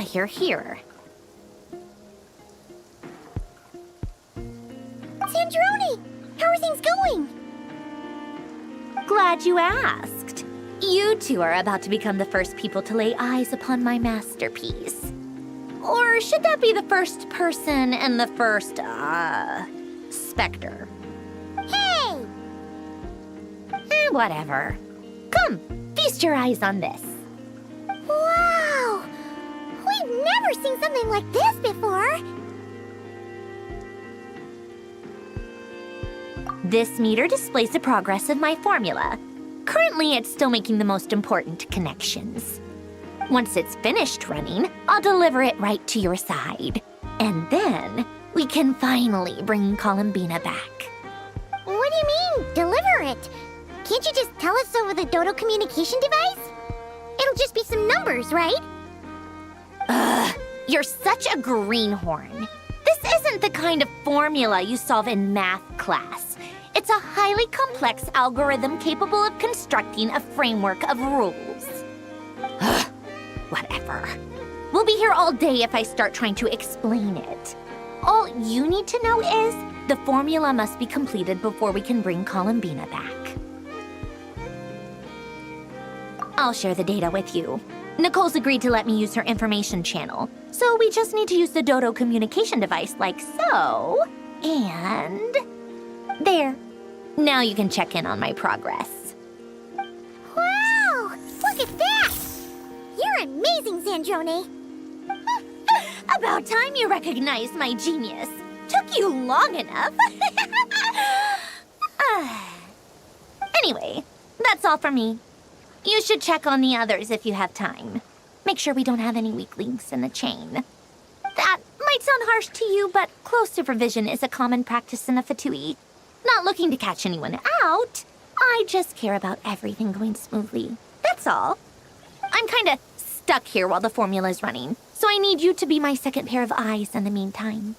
Here. Sandrone! How are things going? Glad you asked. You two are about to become the first people to lay eyes upon my masterpiece. Or should that be the first person and the first, specter? Hey! Whatever. Come, feast your eyes on this. Wow! We've never seen something like this before! This meter displays the progress of my formula. Currently, it's still making the most important connections. Once it's finished running, I'll deliver it right to your side. And then, we can finally bring Columbina back. What do you mean, deliver it? Can't you just tell us over the Dodo communication device? It'll just be some numbers, right? You're such a greenhorn. This isn't the kind of formula you solve in math class. It's a highly complex algorithm capable of constructing a framework of rules. Whatever. We'll be here all day if I start trying to explain it. All you need to know is the formula must be completed before we can bring Columbina back. I'll share the data with you. Nicole's agreed to let me use her information channel, so we just need to use the Dodo communication device like so, and... there. Now you can check in on my progress. Wow! Look at that! You're amazing, Sandrone! About time you recognized my genius. Took you long enough. Anyway, that's all for me. You should check on the others if you have time. Make sure we don't have any weak links in the chain. That might sound harsh to you, but close supervision is a common practice in the Fatui. Not looking to catch anyone out. I just care about everything going smoothly. That's all. I'm kinda stuck here while the formula's running, so I need you to be my second pair of eyes in the meantime.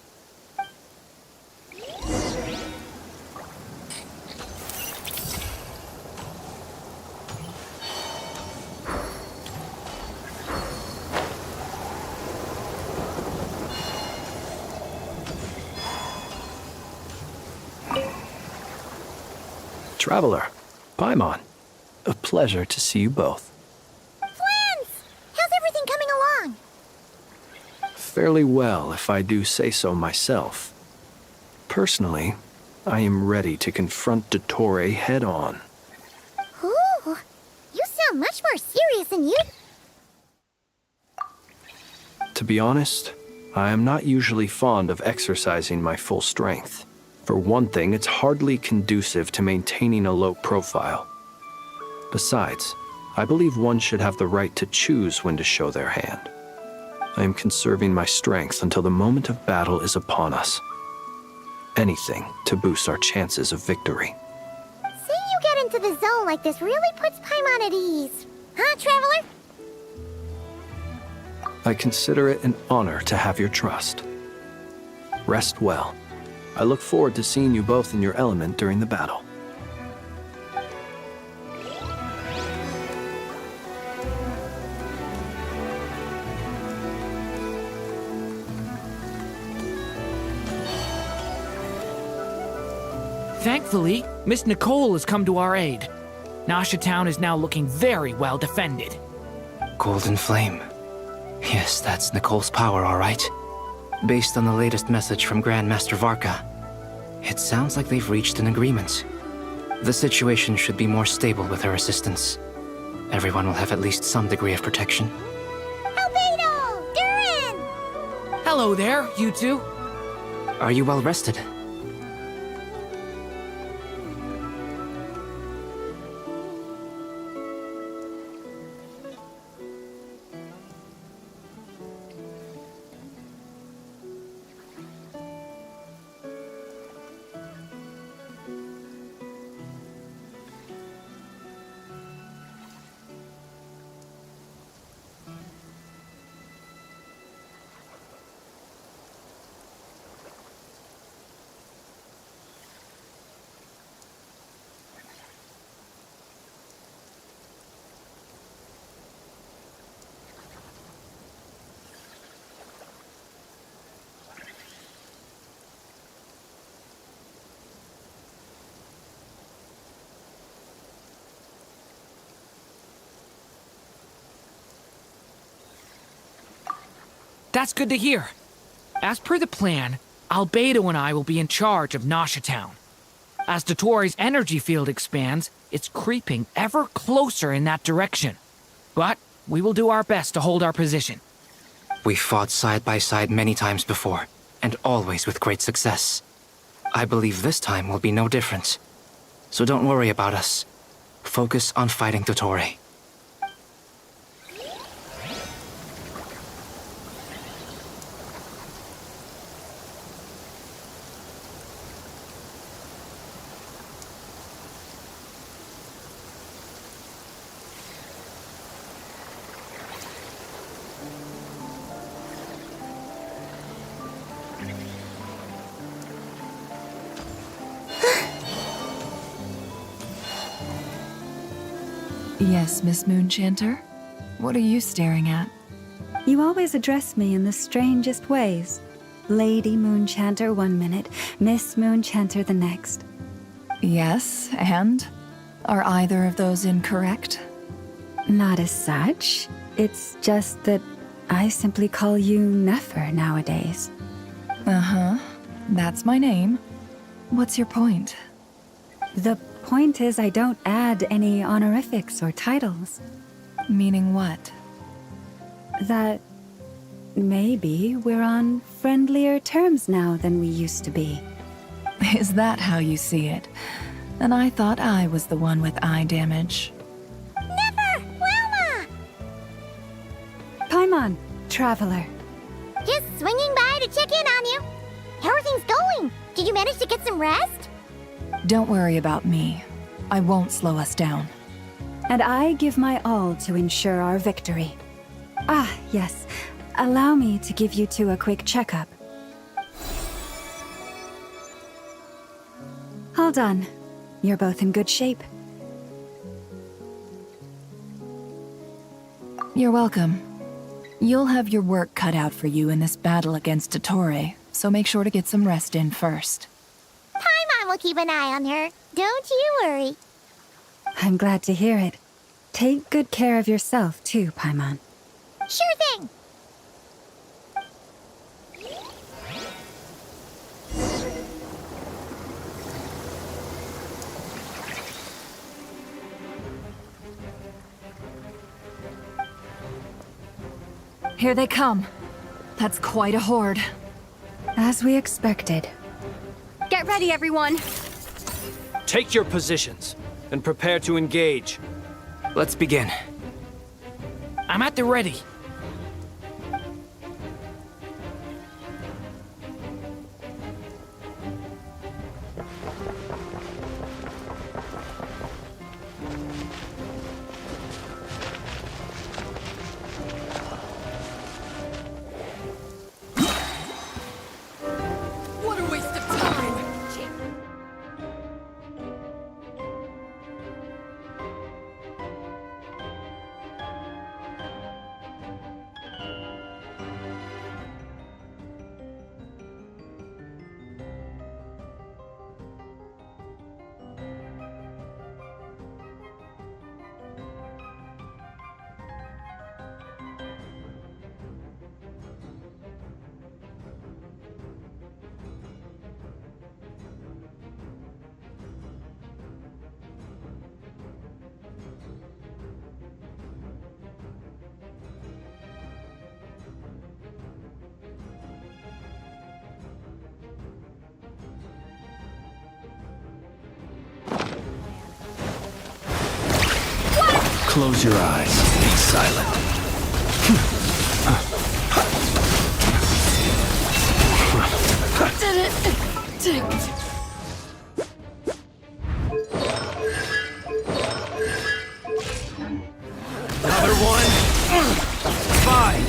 Traveler, Paimon, a pleasure to see you both. Twins! How's everything coming along? Fairly well, if I do say so myself. Personally, I am ready to confront Dottore head-on. Ooh, you sound much more serious than you... To be honest, I am not usually fond of exercising my full strength. For one thing, it's hardly conducive to maintaining a low profile. Besides, I believe one should have the right to choose when to show their hand. I am conserving my strength until the moment of battle is upon us. Anything to boost our chances of victory. Seeing you get into the zone like this really puts Paimon at ease. Huh, Traveler? I consider it an honor to have your trust. Rest well. I look forward to seeing you both in your element during the battle. Thankfully, Miss Nicole has come to our aid. Nasha Town is now looking very well defended. Golden Flame. Yes, that's Nicole's power, all right. Based on the latest message from Grandmaster Varka, it sounds like they've reached an agreement. The situation should be more stable with her assistance. Everyone will have at least some degree of protection. Albedo! Durin! Hello there, you two. Are you well rested? That's good to hear. As per the plan, Albedo and I will be in charge of Nasha Town. As Dottoro's energy field expands, it's creeping ever closer in that direction. But we will do our best to hold our position. We fought side by side many times before, and always with great success. I believe this time will be no different. So don't worry about us. Focus on fighting Dottore. Yes, Miss Moonchanter? What are you staring at? You always address me in the strangest ways. Lady Moonchanter one minute, Miss Moonchanter the next. Yes, and? Are either of those incorrect? Not as such. It's just that I simply call you Nefer nowadays. Uh-huh. That's my name. What's your point? The point is I don't add any honorifics or titles. Meaning what? That maybe we're on friendlier terms now than we used to be. Is that how you see it? And I thought I was the one with eye damage. Never! Wilma! Paimon, traveler. Just swinging by to check in on you. How are things going? Did you manage to get some rest? Don't worry about me. I won't slow us down. And I give my all to ensure our victory. Ah, yes. Allow me to give you two a quick checkup. All done. You're both in good shape. You're welcome. You'll have your work cut out for you in this battle against Dottore, so make sure to get some rest in first. Paimon will keep an eye on her. Don't you worry. I'm glad to hear it. Take good care of yourself, too, Paimon. Sure thing. Here they come. That's quite a horde. As we expected. Get ready, everyone. Take your positions and prepare to engage. Let's begin. I'm at the ready. What a waste of time! Close your eyes. Be silent. Another one. Fine.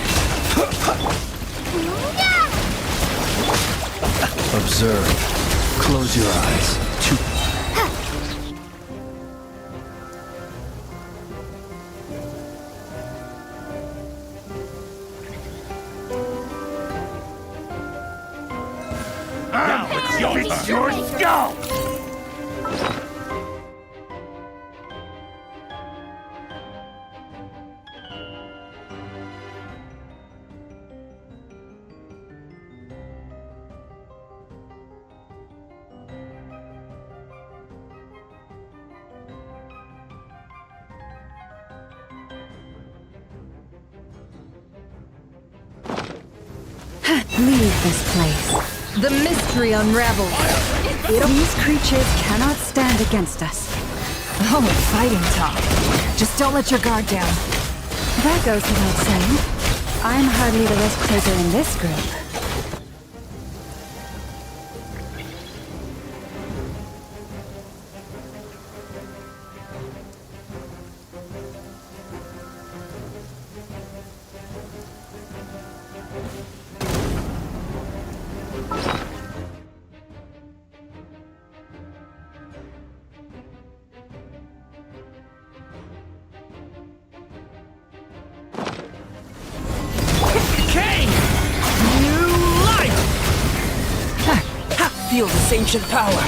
Observe. Close your eyes. It's your skull! Leave this place. The mystery unravels. These creatures cannot stand against us. Oh, fighting talk. Just don't let your guard down. That goes without saying. I'm hardly the risk taker in this group. Okay! New life! Feel this ancient power.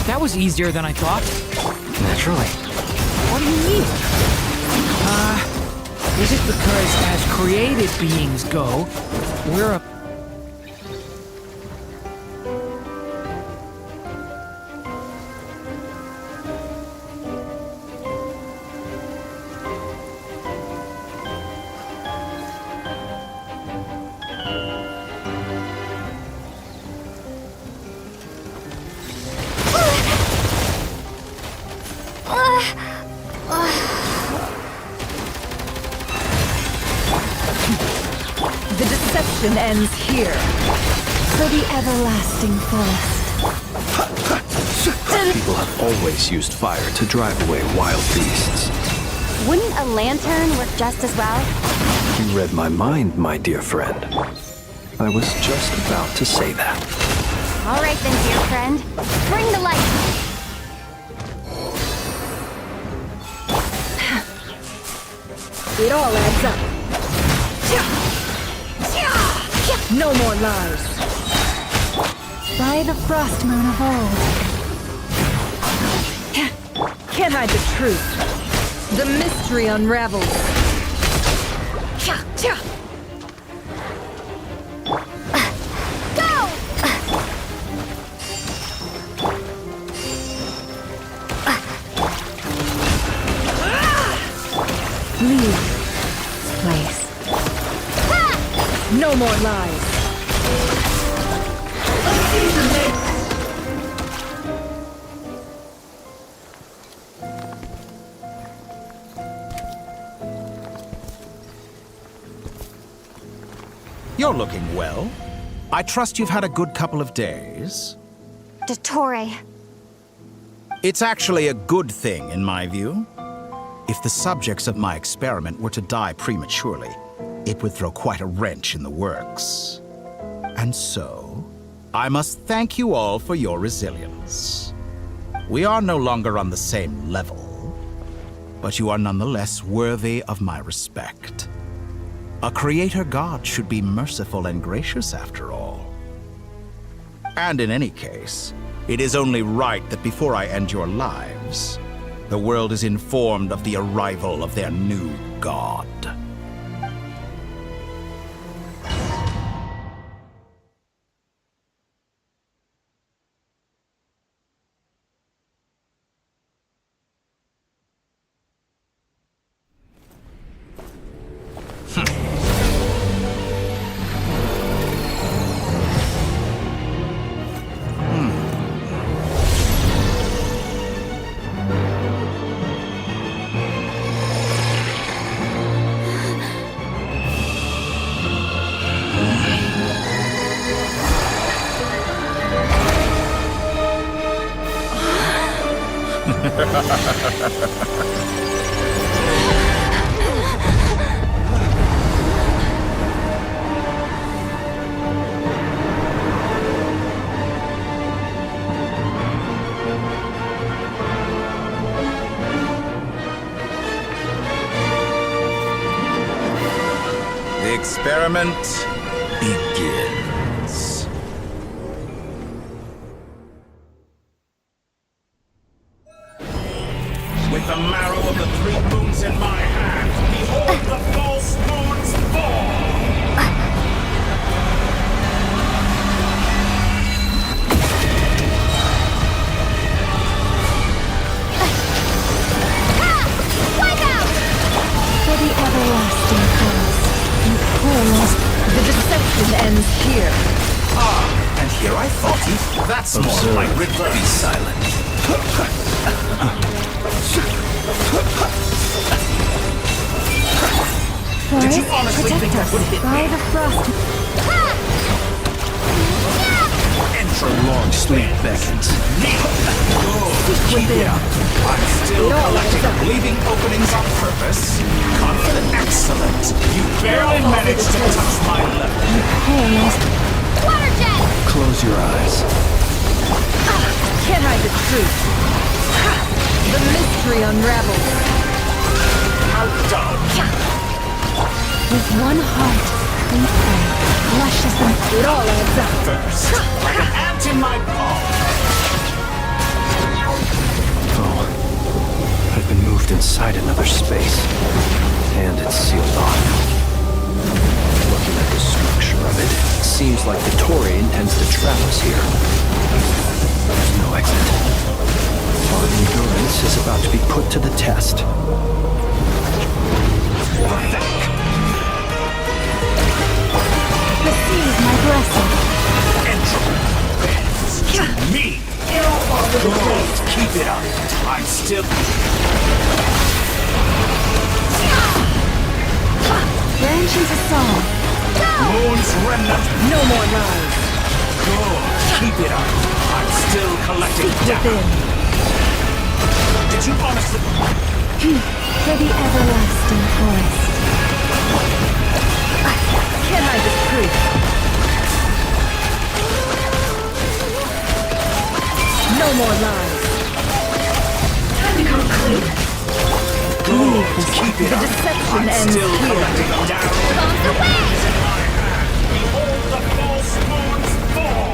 That was easier than I thought. Naturally. What do you mean? Is it because as created beings go, we're a... The deception ends here. For the everlasting forest. People have always used fire to drive away wild beasts. Wouldn't a lantern work just as well? You read my mind, my dear friend. I was just about to say that. All right then, dear friend. Bring the light. It all adds up. No more lies. By the frost moon of old. Can't hide the truth. The mystery unravels. Go! Leave this place. No more lies. You're looking well. I trust you've had a good couple of days. Dottore. It's actually a good thing, in my view. If the subjects of my experiment were to die prematurely, it would throw quite a wrench in the works. And so, I must thank you all for your resilience. We are no longer on the same level, but you are nonetheless worthy of my respect. A creator god should be merciful and gracious after all. And in any case, it is only right that before I end your lives, the world is informed of the arrival of their new god. The experiment begins. With the marrow of the 3 moons in my hand, behold the false moons fall! For the everlasting cause, you cause the deception ends here. Ah, and here I thought he... That's more like reverse. Be silent. Did you honestly think that would hit By me? the frost. Enter Long sleep beckons. Keep it up. I'm still collecting, leaving openings on purpose. Confident, excellent. You barely managed to touch my level. Water jet! Close your eyes. Can't hide the truth. The mystery unravels. Outdone. With one heart, we pray. Lushes them. It all adds up. First, like an ant in my palm. Oh, I've been moved inside another space, and it's sealed off. Looking at the structure of it, it seems like the Torii intends to trap us here. There's no exit. Our endurance is about to be put to the test. Receive my blessing. Entropy bends to me. Good. Keep it up. I'm still... Branch into song. Moon's remnant. No more lies. Good. Keep it up. I'm still collecting data. Within. Did you honestly... For the everlasting forest. Can I disprove? No more lies. Time to come clean. Good. Keep it The up. deception I'm ends still here. collecting data. Bombs away! In my hand. Behold the false moons fall.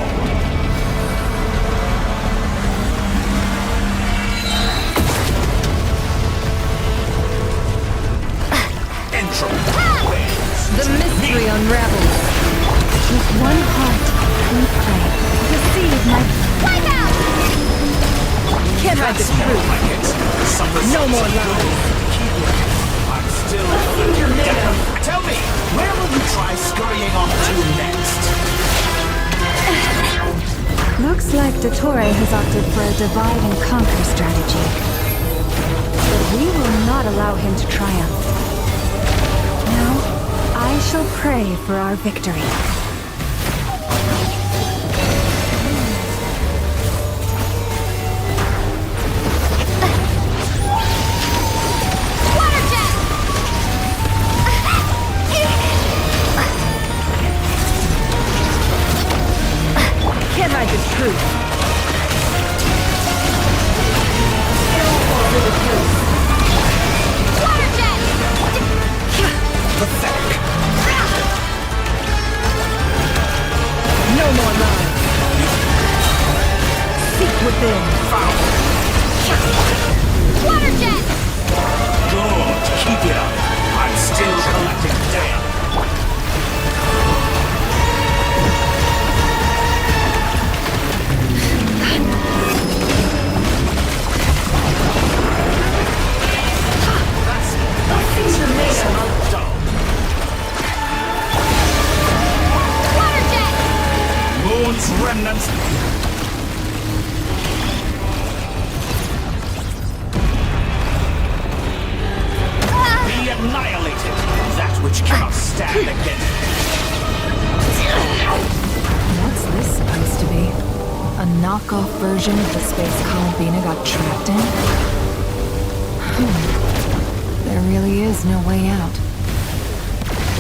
The mystery unravels. With one heart, we pray. Receive my... Wipe out! Can't hide the truth. No more lies. I'm still collecting data. Tell me, where will you try scurrying off to next? Looks like Dottore has opted for a divide and conquer strategy. But we will not allow him to triumph. Now, I shall pray for our victory. Water jet! Can't hide the truth. Water jet! Pathetic. knockoff version of the space Columbina got trapped in? There really is no way out.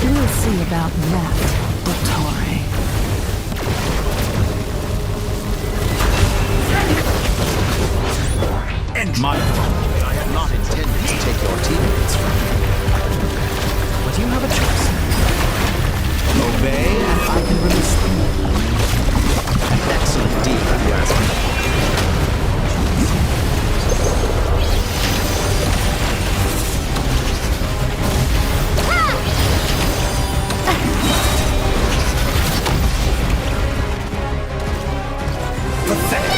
We'll see about that, Dottore. My fault. I had not intended to take your teammates from you. But you have a choice. Obey, and I can release them. An excellent deal, if you ask me. Pathetic.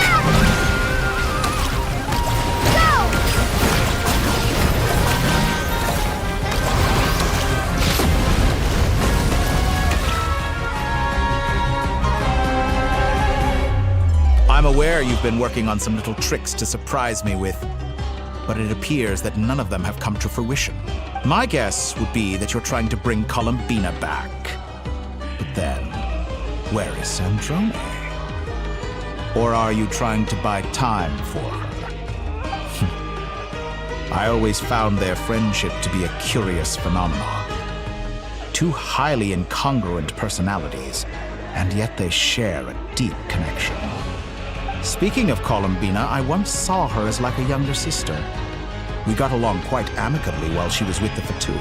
I'm aware you've been working on some little tricks to surprise me with, but it appears that none of them have come to fruition. My guess would be that you're trying to bring Columbina back. But then, where is Sandrone? Or are you trying to buy time for her? I always found their friendship to be a curious phenomenon. Two highly incongruent personalities, and yet they share a deep connection. Speaking of Columbina, I once saw her as like a younger sister. We got along quite amicably while she was with the Fatui.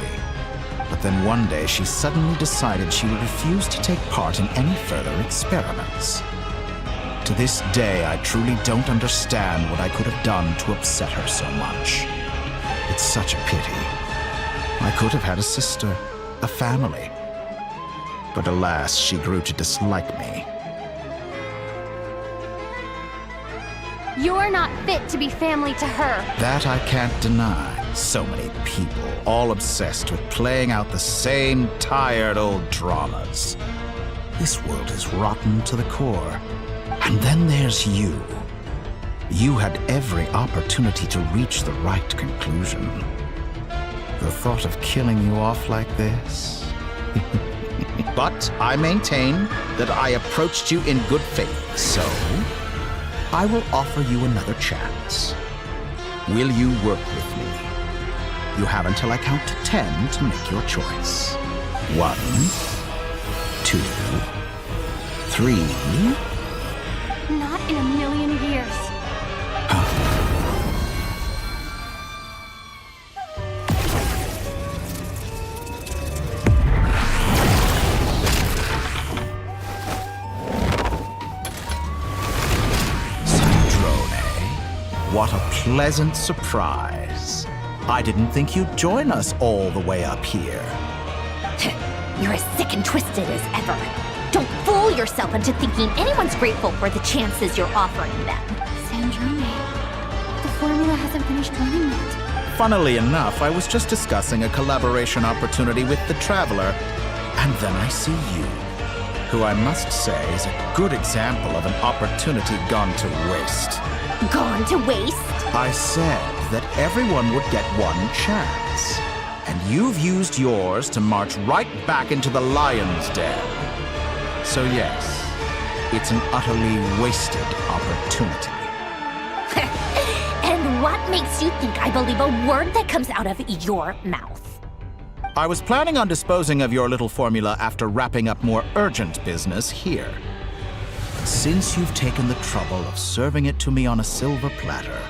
But then one day she suddenly decided she would refuse to take part in any further experiments. To this day, I truly don't understand what I could have done to upset her so much. It's such a pity. I could have had a sister, a family. But alas, she grew to dislike me. You're not fit to be family to her. That I can't deny. So many people, all obsessed with playing out the same tired old dramas. This world is rotten to the core. And then there's you. You had every opportunity to reach the right conclusion. The thought of killing you off like this? But I maintain that I approached you in good faith, so I will offer you another chance. Will you work with me? You have until I count to 10 to make your choice. 1, 2, 3. Not in a million years. What a pleasant surprise. I didn't think you'd join us all the way up here. You're as sick and twisted as ever. Don't fool yourself into thinking anyone's grateful for the chances you're offering them. Sandrone, the formula hasn't finished running yet. Funnily enough, I was just discussing a collaboration opportunity with the Traveler, and then I see you, who I must say is a good example of an opportunity gone to waste. Gone to waste? I said that everyone would get one chance, and you've used yours to march right back into the lion's den. So yes, it's an utterly wasted opportunity. And what makes you think I believe a word that comes out of your mouth? I was planning on disposing of your little formula after wrapping up more urgent business here. Since you've taken the trouble of serving it to me on a silver platter,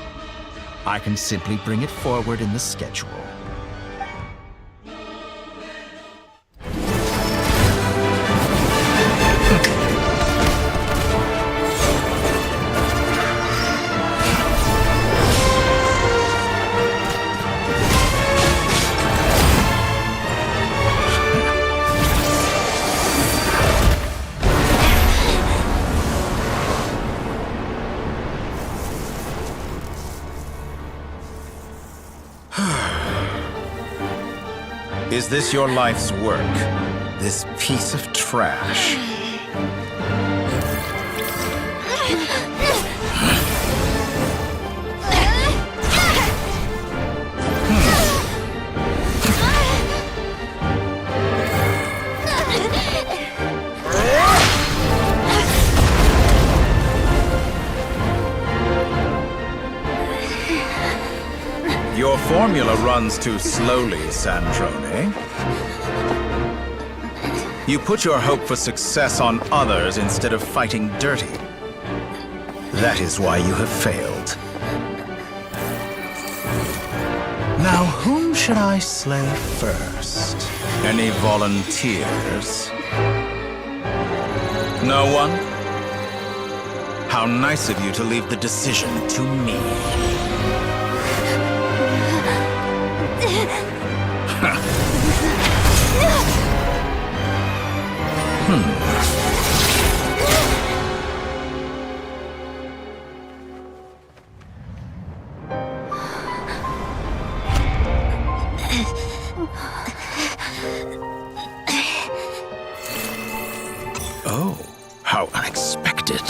I can simply bring it forward in the schedule. Is this your life's work? This piece of trash? Your formula runs too slowly, Sandrone. You put your hope for success on others instead of fighting dirty. That is why you have failed. Now, whom should I slay first? Any volunteers? No one? How nice of you to leave the decision to me. Oh, how unexpected.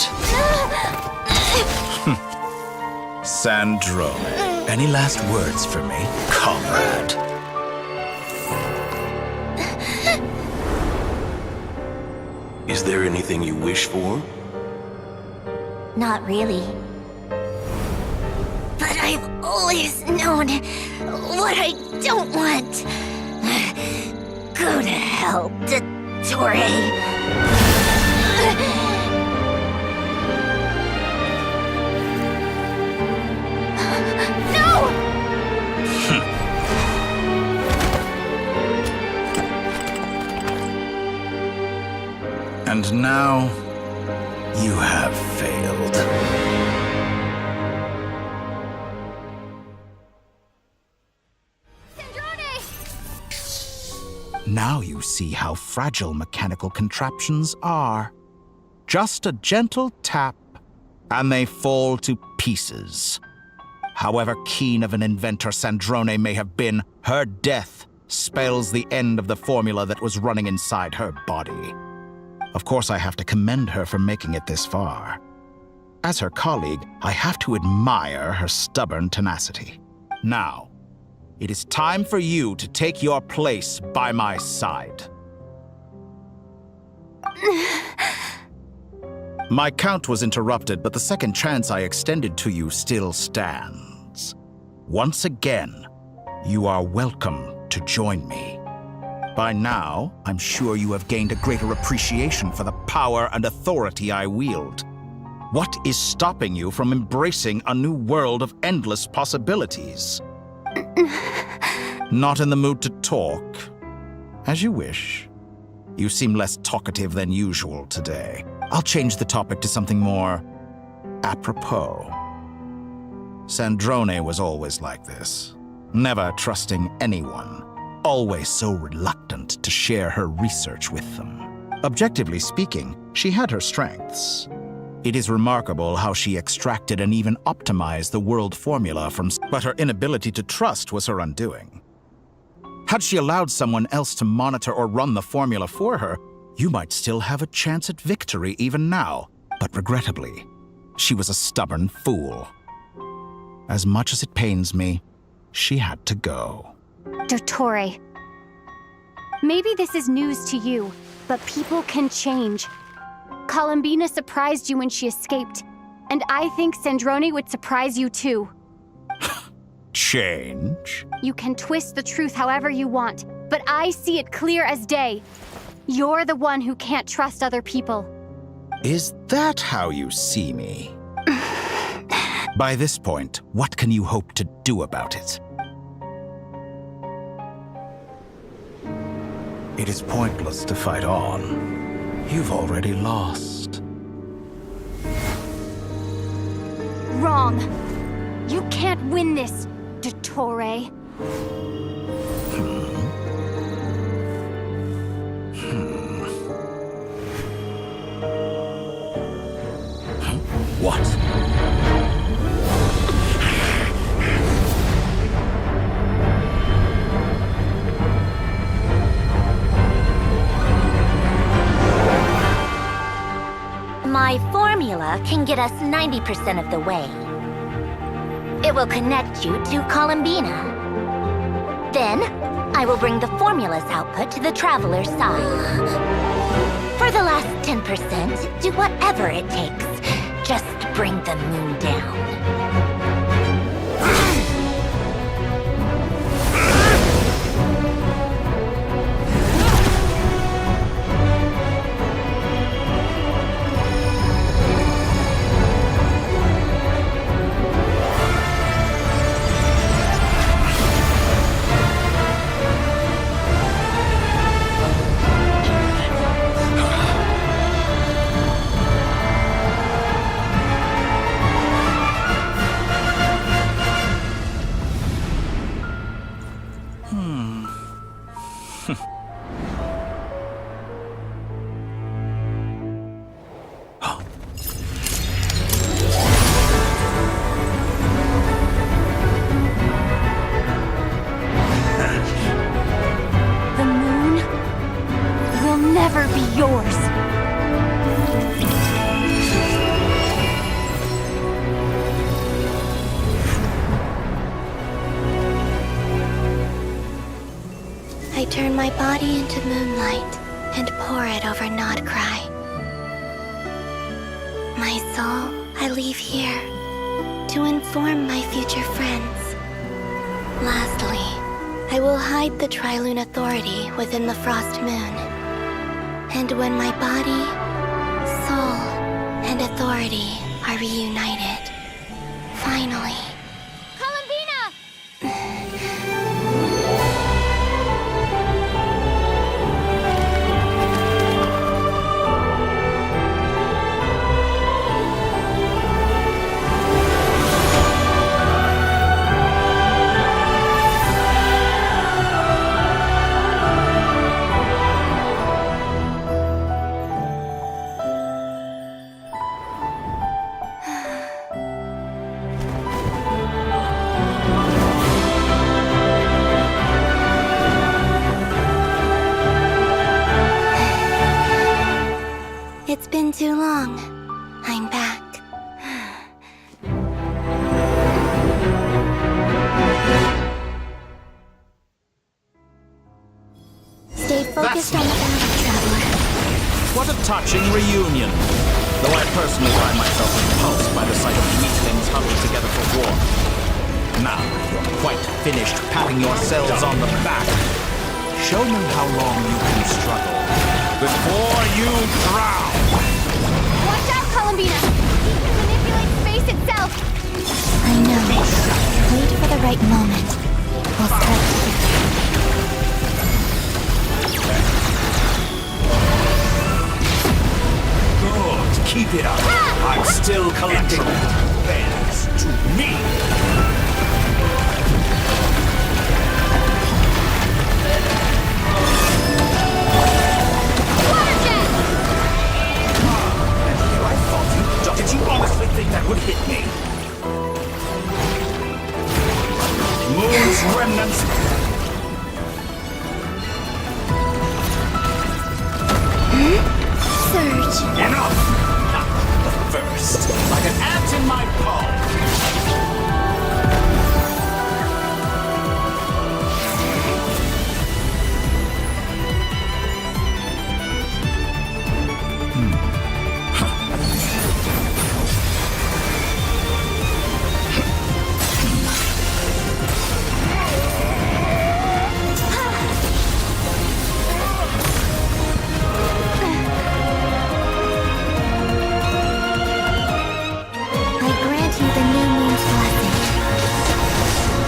Sandrone, any last words for me, comrade? Is there anything you wish for? Not really. But I've always known what I don't want. Go to hell, Dottore. And now, you have failed. Now you see how fragile mechanical contraptions are. Just a gentle tap, and they fall to pieces. However keen of an inventor Sandrone may have been, her death spells the end of the formula that was running inside her body. Of course, I have to commend her for making it this far. As her colleague, I have to admire her stubborn tenacity. Now, it is time for you to take your place by my side. My count was interrupted, but the second chance I extended to you still stands. Once again, you are welcome to join me. By now, I'm sure you have gained a greater appreciation for the power and authority I wield. What is stopping you from embracing a new world of endless possibilities? Not in the mood to talk? As you wish. You seem less talkative than usual today. I'll change the topic to something more apropos. Sandrone was always like this, never trusting anyone. Always so reluctant to share her research with them. Objectively speaking, she had her strengths. It is remarkable how she extracted and even optimized the world formula from, but her inability to trust was her undoing. Had she allowed someone else to monitor or run the formula for her, you might still have a chance at victory even now. But regrettably, she was a stubborn fool. As much as it pains me, she had to go. Dottore, maybe this is news to you, but people can change. Columbina surprised you when she escaped, and I think Sandrone would surprise you too. Change? You can twist the truth however you want, but I see it clear as day. You're the one who can't trust other people. Is that how you see me? By this point, what can you hope to do about it? It is pointless to fight on. You've already lost. Wrong. You can't win this, Dottore. What? My formula can get us 90% of the way. It will connect you to Columbina. Then, I will bring the formula's output to the Traveler's side. For the last 10%, do whatever it takes. Just bring the moon down. turn my body into moonlight and pour it over Nodcry. My soul I leave here to inform my future friends. Lastly, I will hide the Trilune Authority within the Frost Moon. And when my body, soul, and authority are reunited, finally... It's been too long. I'm back. Stay focused on the battle, Traveler. What a touching reunion. Though I personally find myself repulsed by the sight of weaklings huddled together for war. Now, you're quite finished patting yourselves on the back. Show me how long you can struggle before you drown. Watch out, Columbina! He can manipulate space itself! I know. Wait for the right moment. We'll strike together. Good, keep it up. I'm still collecting. Bends to me. Did you honestly think that would hit me? Moon's remnants. Surge. Enough! Not the first. Like an ant in my palm.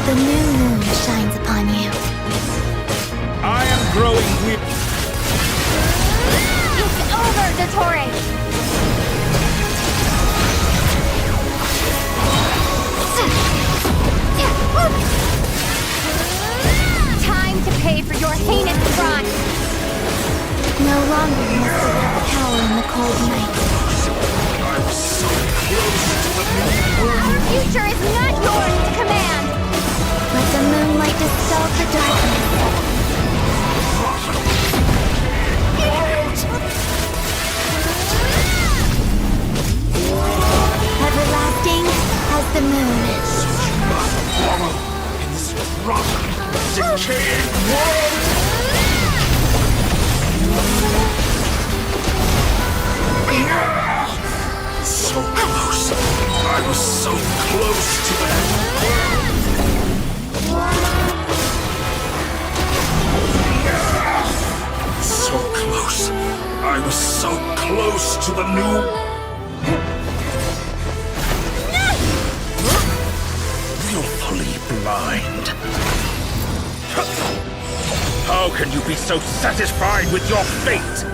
The new moon shines upon you. I am growing weak. It's over, Dottore! Time to pay for your heinous crime! No longer must you wield the power in the cold night. I'm so close to the moon. Our future is not yours to command! Let the moonlight dispel the darkness. Everlasting as the moon. In this rock, decaying world. So close. I was so close to that. So close. I was so close to the new... Willfully blind. How can you be so satisfied with your fate?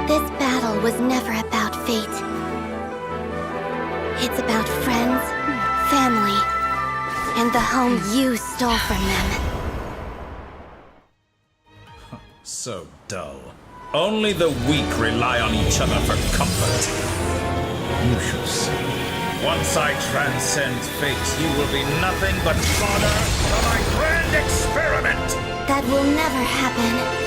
This battle was never about fate. It's about friends, family, and the home you stole from them. So dull. Only the weak rely on each other for comfort. You shall see. Once I transcend fate, you will be nothing but fodder for my grand experiment! That will never happen.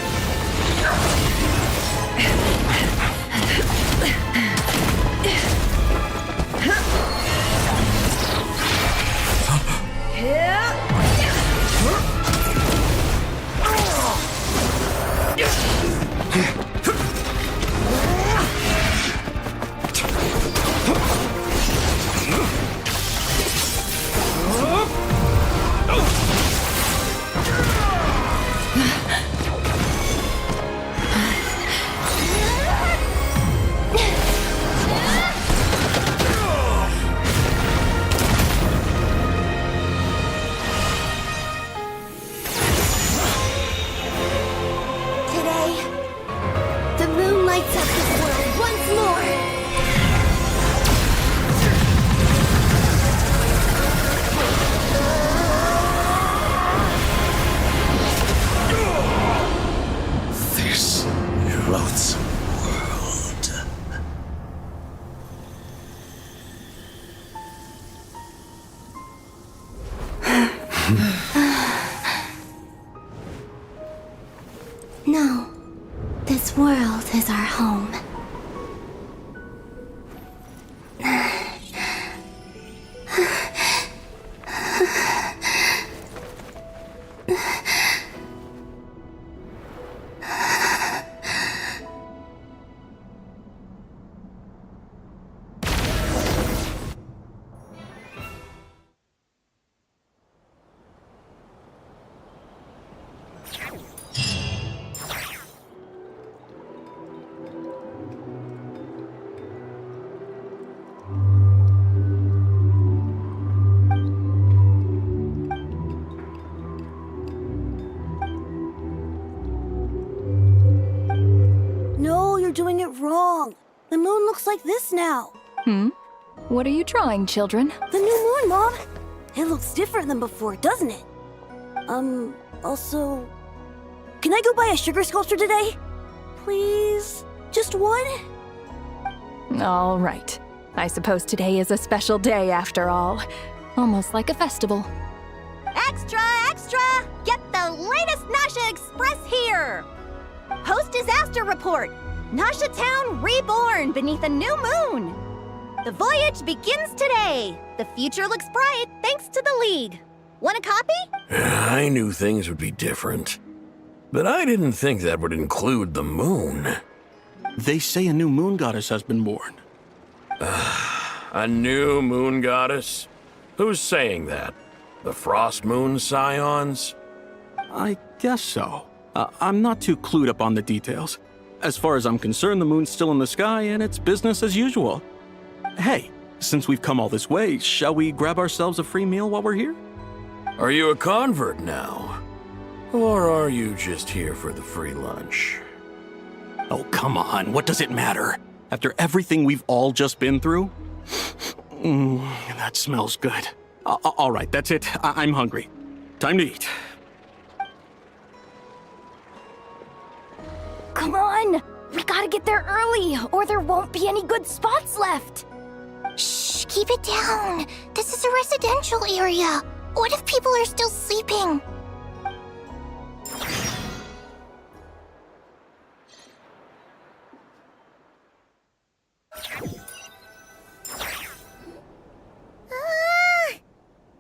No. This world is our home. No, you're doing it wrong. The moon looks like this now. What are you drawing, children? The new moon, Mom! It looks different than before, doesn't it? Also... Can I go buy a sugar sculpture today? Please? Just one? All right. I suppose today is a special day after all. Almost like a festival. Extra, extra! Get the latest Nasha Express here! Post-disaster report! Nasha Town reborn beneath a new moon! The voyage begins today! The future looks bright thanks to the League. Want a copy? I knew things would be different. But I didn't think that would include the moon. They say a new moon goddess has been born. A new moon goddess? Who's saying that? The Frost Moon Scions? I guess so. I'm not too clued up on the details. As far as I'm concerned, the moon's still in the sky and it's business as usual. Hey, since we've come all this way, shall we grab ourselves a free meal while we're here? Are you a convert now? Or are you just here for the free lunch? Oh, come on. What does it matter? After everything we've all just been through? That smells good. All right, that's it. I'm hungry. Time to eat. Come on! We gotta get there early, or there won't be any good spots left! Shh, keep it down. This is a residential area. What if people are still sleeping?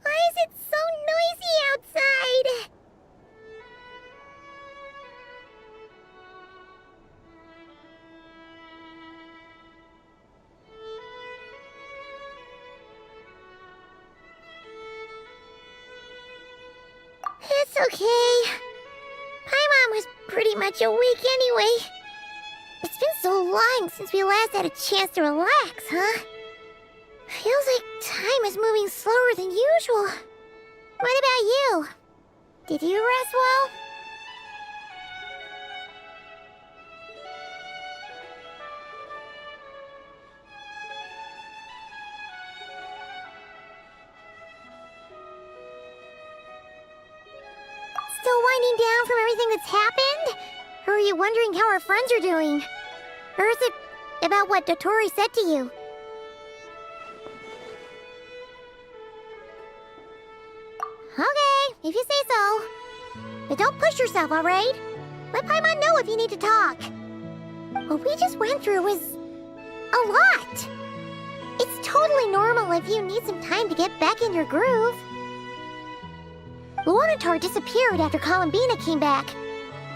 Why is it so noisy outside? It's okay. My mom was pretty much awake anyway. It's been so long since we last had a chance to relax, huh? Feels like time is moving slower than usual. What about you? Did you rest well? down from everything that's happened? Or are you wondering how our friends are doing? Or is it about what Dotori said to you? Okay, if you say so. But don't push yourself, alright? Let Paimon know if you need to talk. What we just went through was a lot. It's totally normal if you need some time to get back in your groove. Luanatar disappeared after Columbina came back.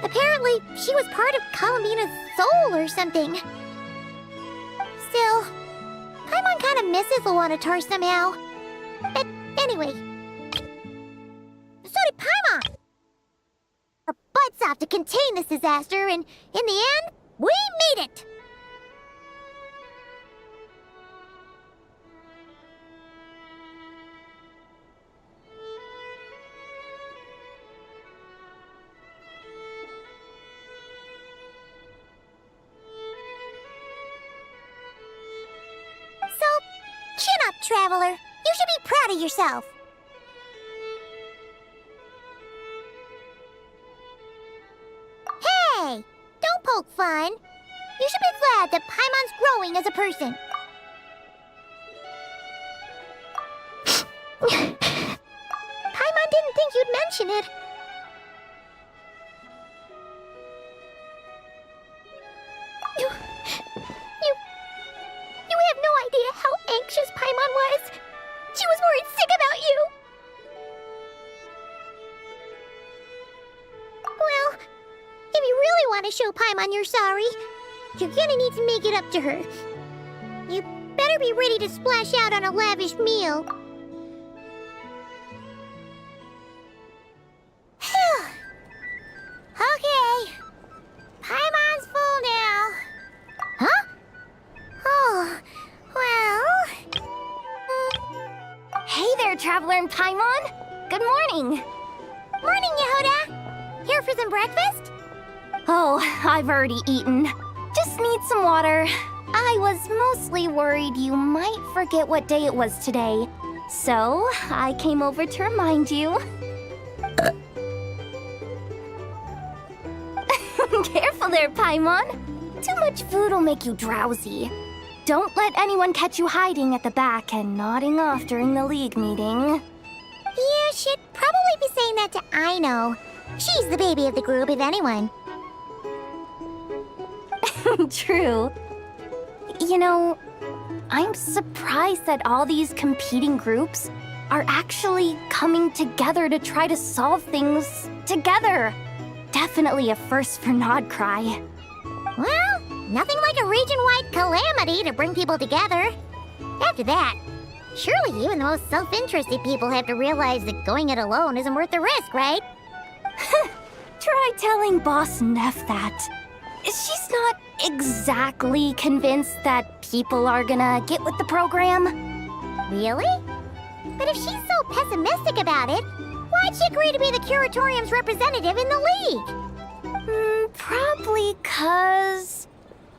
Apparently, she was part of Columbina's soul or something. Still, Paimon kind of misses Luanatar somehow. But anyway, so did Paimon. Our butts off to contain this disaster, and in the end, we made it! So, chin up, Traveler. You should be proud of yourself. Hey! Don't poke fun. You should be glad that Paimon's growing as a person. Paimon didn't think you'd mention it. You have no idea how anxious Paimon was. She was worried sick about you. Well, if you really want to show Paimon you're sorry, you're gonna need to make it up to her. You better be ready to splash out on a lavish meal. Okay. Paimon's full now. Huh? Oh, well... Hey there, Traveler and Paimon! Good morning! Morning, Yehuda! Here for some breakfast? Oh, I've already eaten. Just need some water. I was mostly worried you might forget what day it was today. So, I came over to remind you. Careful there, Paimon. Too much food will make you drowsy. Don't let anyone catch you hiding at the back and nodding off during the League meeting. You should probably be saying that to Aino. She's the baby of the group, if anyone. True. You know, I'm surprised that all these competing groups are actually coming together to try to solve things together. Definitely a first for Nodcry. Well, nothing like a region-wide calamity to bring people together. After that, surely even the most self-interested people have to realize that going it alone isn't worth the risk, right? Try telling Boss Neff that. She's not exactly convinced that people are gonna get with the program. Really? But if she's so pessimistic about it, why'd she agree to be the Curatorium's representative in the League? Probably 'cause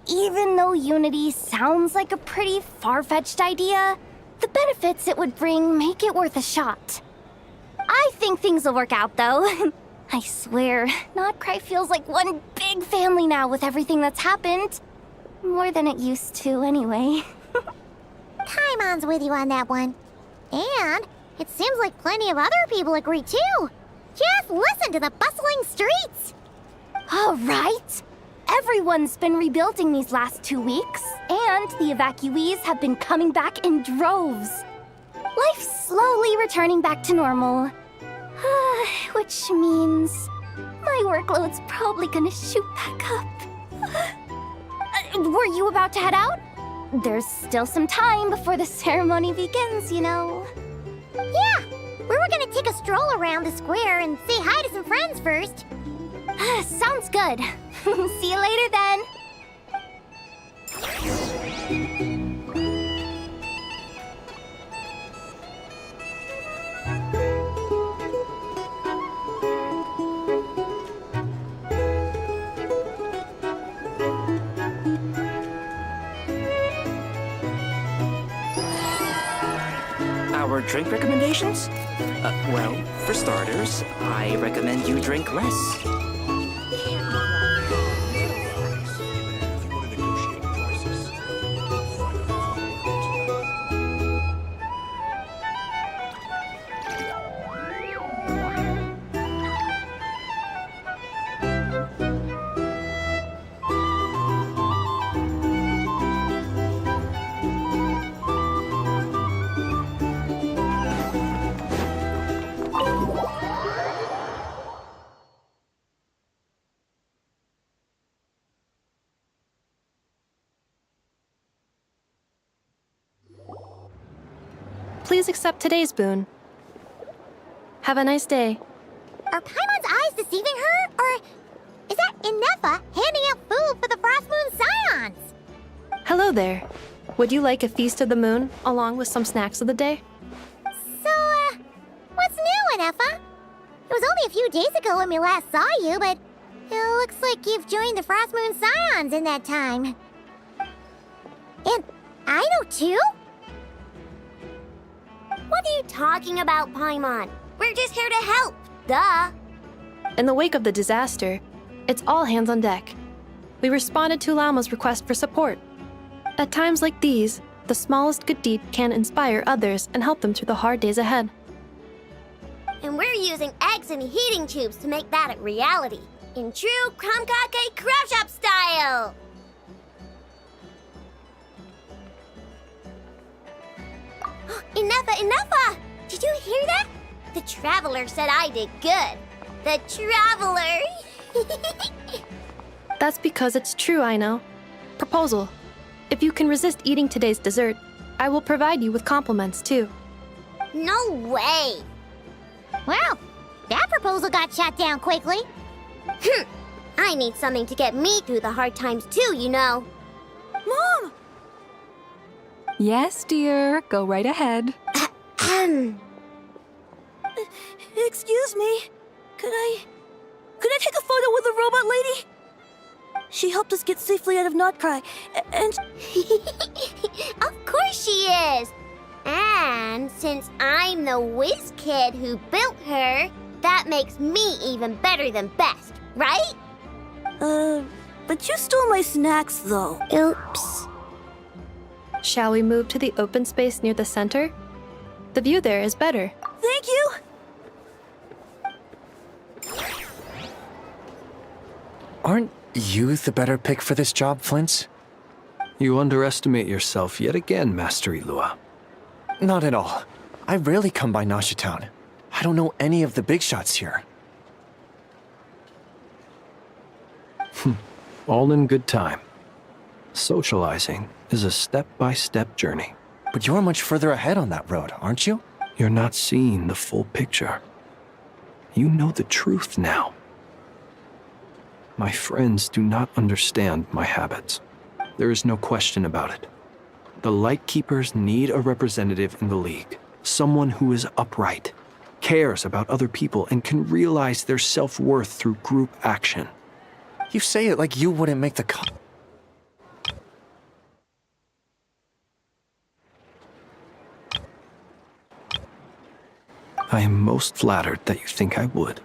even though Unity sounds like a pretty far-fetched idea, the benefits it would bring make it worth a shot. I think things will work out, though. I swear, Nodcry feels like one big family now with everything that's happened. More than it used to, anyway. Paimon's with you on that one. And it seems like plenty of other people agree, too. Just listen to the bustling streets. All right. Everyone's been rebuilding these last 2 weeks, and the evacuees have been coming back in droves. Life's slowly returning back to normal. Which means my workload's probably gonna shoot back up. Were you about to head out? There's still some time before the ceremony begins, you know. Yeah, we were gonna take a stroll around the square and say hi to some friends first. Sounds good. See you later then. Our Your drink recommendations? Well, for starters, I recommend you drink less. Please accept today's boon. Have a nice day. Are Paimon's eyes deceiving her? Or is that Inefa handing out food for the Frost Moon Scions? Hello there. Would you like a feast of the moon, along with some snacks of the day? So, what's new, Inefa? It was only a few days ago when we last saw you, but it looks like you've joined the Frost Moon Scions in that time. And I know too? What are you talking about, Paimon? We're just here to help, duh. In the wake of the disaster, it's all hands on deck. We responded to Lama's request for support. At times like these, the smallest good deed can inspire others and help them through the hard days ahead. And we're using eggs and heating tubes to make that a reality, in true Kromkake Craft Shop style! Enough! Did you hear that? The Traveler said I did good. The Traveler! That's because it's true, I know. Proposal. If you can resist eating today's dessert, I will provide you with compliments, too. No way! Well, that proposal got shot down quickly. I need something to get me through the hard times too, you know. Mom! Yes, dear. Go right ahead. Excuse me. Could I take a photo with the robot lady? She helped us get safely out of Notcry, and... Of course she is! And since I'm the whiz kid who built her, that makes me even better than best, right? But you stole my snacks, though. Oops. Shall we move to the open space near the center? The view there is better. Thank you! Aren't you the better pick for this job, Flint? You underestimate yourself yet again, Master Ilua. Not at all. I rarely come by Nasha Town. I don't know any of the big shots here. All in good time. Socializing is a step-by-step journey. But you're much further ahead on that road, aren't you? You're not seeing the full picture. You know the truth now. My friends do not understand my habits. There is no question about it. The Lightkeepers need a representative in the League. Someone who is upright, cares about other people, and can realize their self-worth through group action. You say it like you wouldn't make the cut. I am most flattered that you think I would.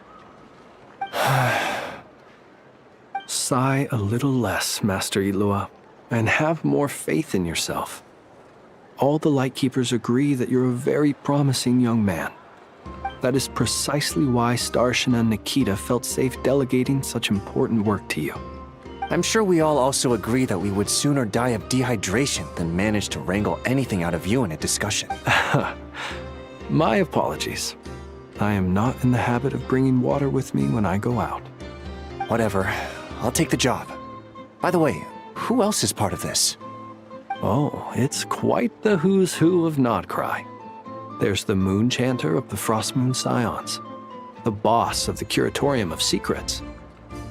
Sigh a little less, Master Ilua, and have more faith in yourself. All the Lightkeepers agree that you're a very promising young man. That is precisely why Starshina and Nikita felt safe delegating such important work to you. I'm sure we all also agree that we would sooner die of dehydration than manage to wrangle anything out of you in a discussion. My apologies. I am not in the habit of bringing water with me when I go out. Whatever. I'll take the job. By the way, who else is part of this? Oh, it's quite the who's who of Notcry. There's the Moon Chanter of the Frost Moon Scions, the boss of the Curatorium of Secrets,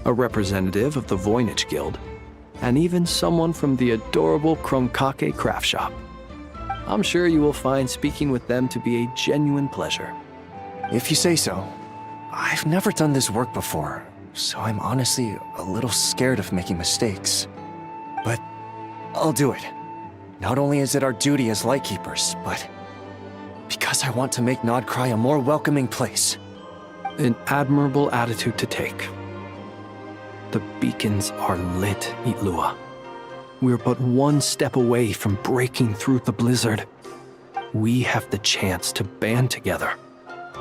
a representative of the Voynich Guild, and even someone from the adorable Kromkake Craft Shop. I'm sure you will find speaking with them to be a genuine pleasure. If you say so. I've never done this work before, so I'm honestly a little scared of making mistakes. But I'll do it. Not only is it our duty as Lightkeepers, but Because I want to make Nodcry a more welcoming place. An admirable attitude to take. The beacons are lit, Itlua. We're but one step away from breaking through the blizzard. We have the chance to band together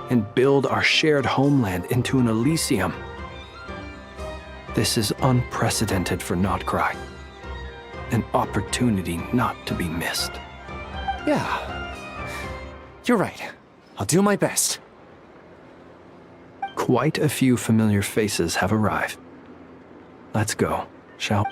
and build our shared homeland into an Elysium. This is unprecedented for Nodcry. An opportunity not to be missed. Yeah. You're right. I'll do my best. Quite a few familiar faces have arrived. Let's go, shall we?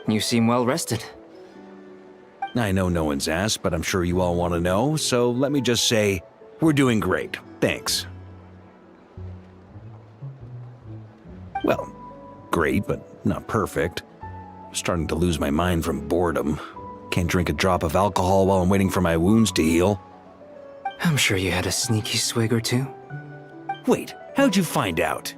You seem well rested. I know no one's asked, but I'm sure you all want to know, so let me just say, we're doing great. Thanks. Well, great, but not perfect. I'm starting to lose my mind from boredom. Can't drink a drop of alcohol while I'm waiting for my wounds to heal. I'm sure you had a sneaky swig or two. Wait, how'd you find out?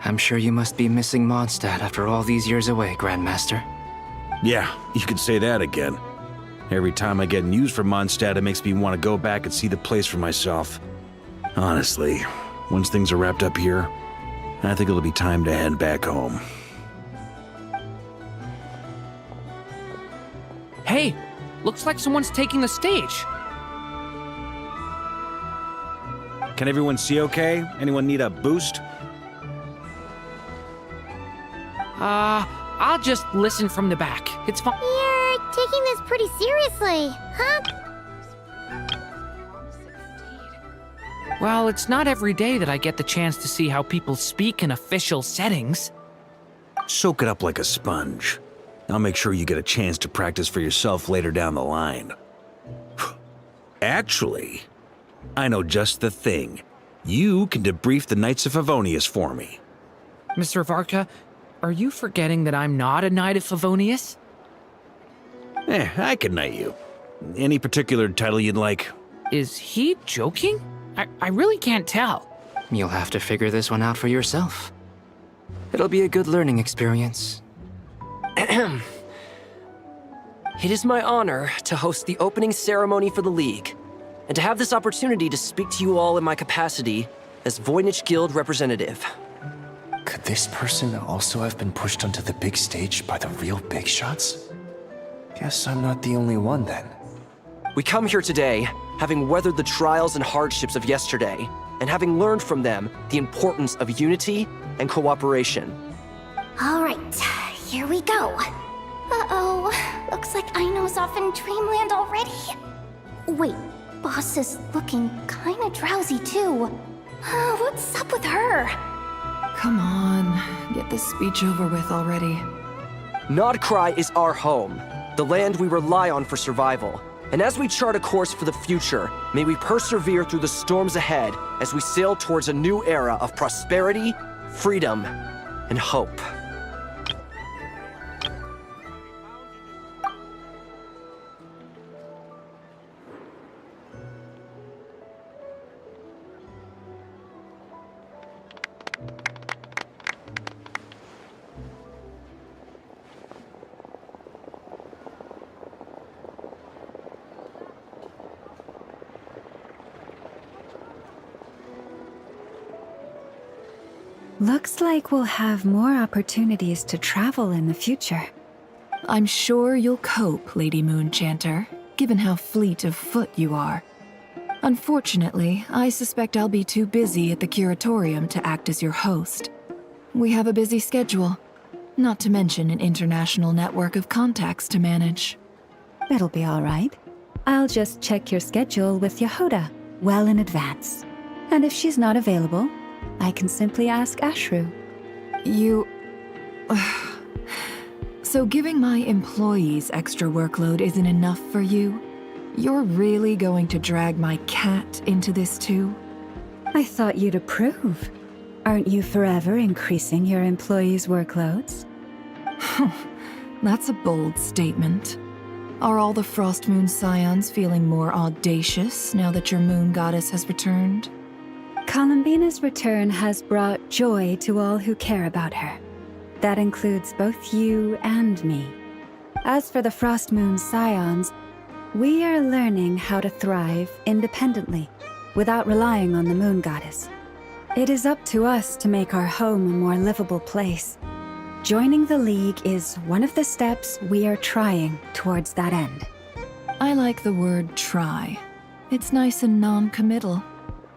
I'm sure you must be missing Mondstadt after all these years away, Grandmaster. Yeah, you could say that again. Every time I get news from Mondstadt, it makes me want to go back and see the place for myself. Honestly, once things are wrapped up here, I think it'll be time to head back home. Hey, looks like someone's taking the stage. Can everyone see okay? Anyone need a boost? I'll just listen from the back. It's fine. You're taking this pretty seriously, huh? Well, it's not every day that I get the chance to see how people speak in official settings. Soak it up like a sponge. I'll make sure you get a chance to practice for yourself later down the line. Actually, I know just the thing. You can debrief the Knights of Favonius for me. Mr. Varka, are you forgetting that I'm not a Knight of Favonius? I can knight you. Any particular title you'd like? Is he joking? I really can't tell. You'll have to figure this one out for yourself. It'll be a good learning experience. It is my honor to host the opening ceremony for the League, and to have this opportunity to speak to you all in my capacity as Voynich Guild representative. Could this person also have been pushed onto the big stage by the real big shots? Guess I'm not the only one then. We come here today, having weathered the trials and hardships of yesterday, and having learned from them the importance of unity and cooperation. All right, here we go. Uh-oh, looks like Aino's off in Dreamland already. Wait, Boss is looking kinda drowsy too. What's up with her? Come on, get this speech over with already. Nodcry is our home, the land we rely on for survival. And as we chart a course for the future, may we persevere through the storms ahead as we sail towards a new era of prosperity, freedom, and hope. Looks like we'll have more opportunities to travel in the future. I'm sure you'll cope, Lady Moonchanter, given how fleet of foot you are. Unfortunately, I suspect I'll be too busy at the Curatorium to act as your host. We have a busy schedule, not to mention an international network of contacts to manage. It'll be all right. I'll just check your schedule with Yehoda well in advance. And if she's not available, I can simply ask Ashru. You... So giving my employees extra workload isn't enough for you? You're really going to drag my cat into this too? I thought you'd approve. Aren't you forever increasing your employees' workloads? That's a bold statement. Are all the Frost Moon Scions feeling more audacious now that your moon goddess has returned? Columbina's return has brought joy to all who care about her. That includes both you and me. As for the Frost Moon Scions, we are learning how to thrive independently, without relying on the moon goddess. It is up to us to make our home a more livable place. Joining the League is one of the steps we are trying towards that end. I like the word try. It's nice and non-committal.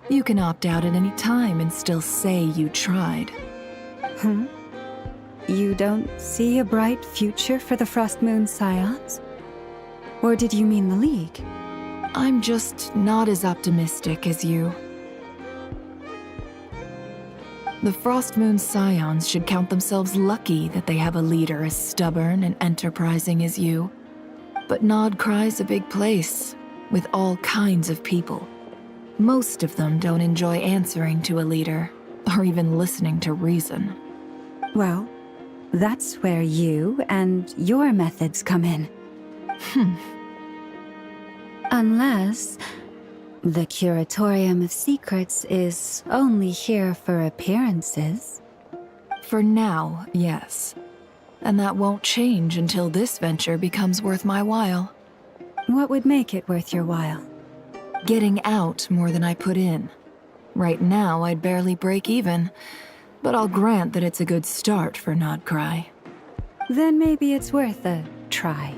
You can opt out at any time and still say you tried. You don't see a bright future for the Frost Moon Scions? Or did you mean the League? I'm just not as optimistic as you. The Frost Moon Scions should count themselves lucky that they have a leader as stubborn and enterprising as you. But Nodcry's a big place, with all kinds of people. Most of them don't enjoy answering to a leader, or even listening to reason. Well, that's where you and your methods come in. Unless the Curatorium of Secrets is only here for appearances. For now, yes. And that won't change until this venture becomes worth my while. What would make it worth your while? Getting out more than I put in. Right now, I'd barely break even, but I'll grant that it's a good start for Nodcry. Then maybe it's worth a try.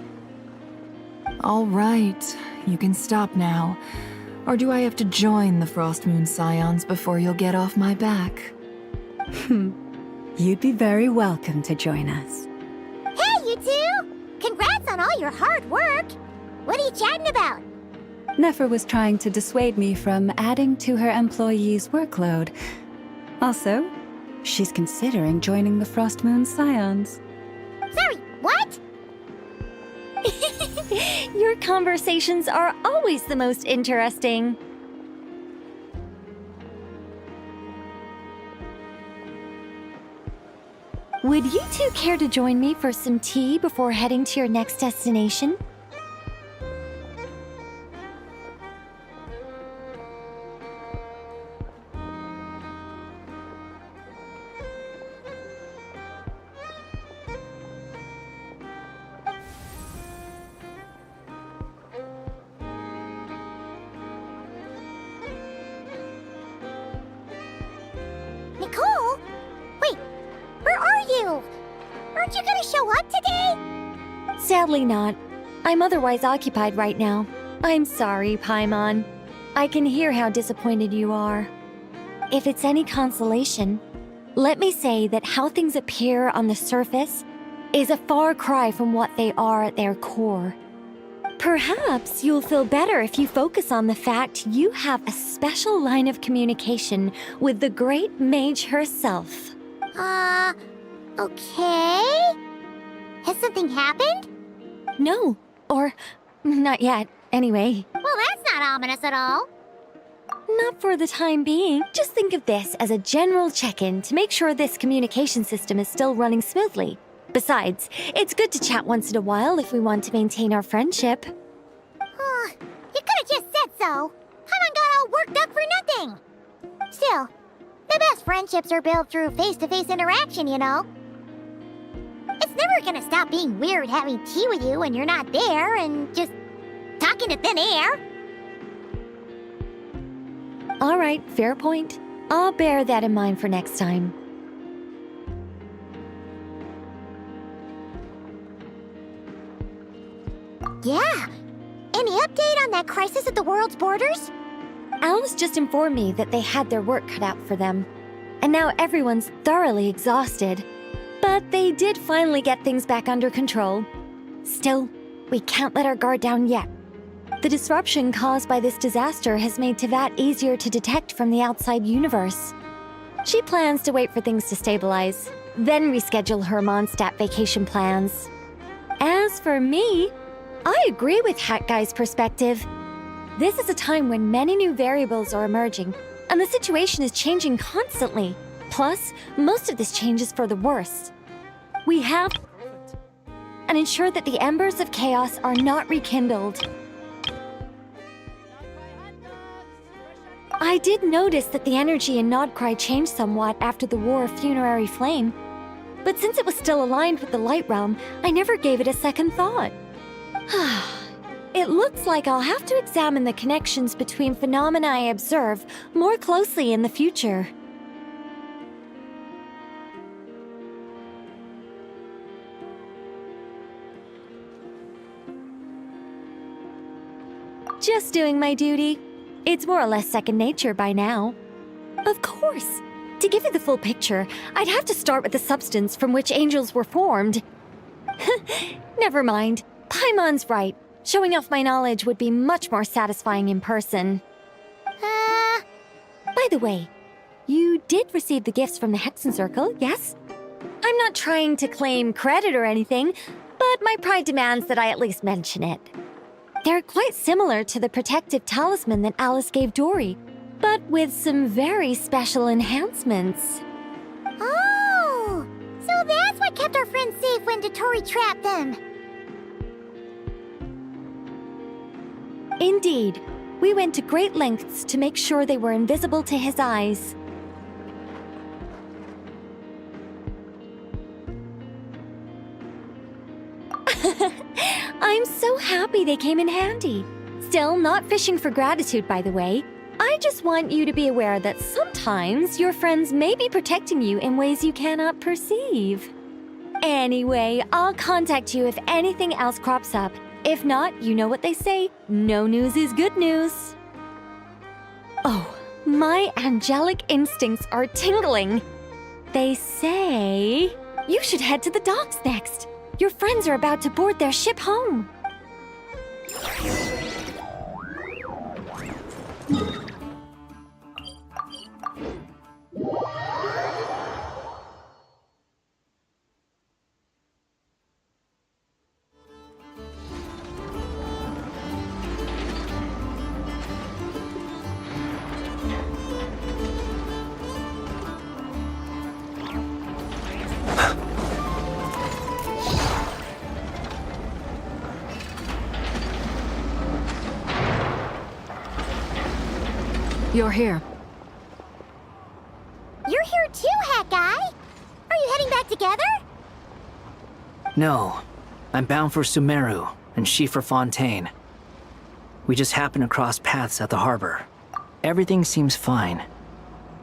All right, you can stop now. Or do I have to join the Frost Moon Scions before you'll get off my back? You'd be very welcome to join us. Hey, you two! Congrats on all your hard work! What are you chatting about? Nefer was trying to dissuade me from adding to her employees' workload. Also, she's considering joining the Frost Moon Scions. Sorry, what? Your conversations are always the most interesting. Would you two care to join me for some tea before heading to your next destination? Nicole? Wait, where are you? Aren't you gonna show up today? Sadly not. I'm otherwise occupied right now. I'm sorry, Paimon. I can hear how disappointed you are. If it's any consolation, let me say that how things appear on the surface is a far cry from what they are at their core. Perhaps you'll feel better if you focus on the fact you have a special line of communication with the great mage herself. Okay? Has something happened? No, or not yet, anyway. Well, that's not ominous at all. Not for the time being. Just think of this as a general check-in to make sure this communication system is still running smoothly. Besides, it's good to chat once in a while if we want to maintain our friendship. You could have just said so. Paimon got all worked up for nothing. Still, the best friendships are built through face-to-face interaction, you know. It's never gonna stop being weird having tea with you when you're not there and just talking to thin air. All right, fair point. I'll bear that in mind for next time. Yeah. Any update on that crisis at the world's borders? Alice just informed me that they had their work cut out for them. And now everyone's thoroughly exhausted. But they did finally get things back under control. Still, We can't let our guard down yet. The disruption caused by this disaster has made Teyvat easier to detect from the outside universe. She plans to wait for things to stabilize, then reschedule her Mondstadt vacation plans. As for me, I agree with Hat Guy's perspective. This is a time when many new variables are emerging, and the situation is changing constantly. Plus, most of this change is for the worse. We have to and ensure that the embers of chaos are not rekindled. I did notice that the energy in Nodcry changed somewhat after the War of Funerary Flame, but since it was still aligned with the Light Realm, I never gave it a second thought. It looks like I'll have to examine the connections between phenomena I observe more closely in the future. Just doing my duty. It's more or less second nature by now. Of course. To give you the full picture, I'd have to start with the substance from which angels were formed. Never mind. Paimon's right. Showing off my knowledge would be much more satisfying in person. By the way, you did receive the gifts from the Hexen Circle, yes? I'm not trying to claim credit or anything, but my pride demands that I at least mention it. They're quite similar to the protective talisman that Alice gave Dory, but with some very special enhancements. Oh! So that's what kept our friends safe when Dotori trapped them. Indeed. We went to great lengths to make sure they were invisible to his eyes. I'm so happy they came in handy. Still, not fishing for gratitude, by the way. I just want you to be aware that sometimes your friends may be protecting you in ways you cannot perceive. Anyway, I'll contact you if anything else crops up. If not, you know what they say, no news is good news. Oh, my angelic instincts are tingling. They say you should head to the docks next. Your friends are about to board their ship home. You're here. You're here too, Hat Guy! Are you heading back together? No. I'm bound for Sumeru, and she for Fontaine. We just happened to cross paths at the harbor. Everything seems fine.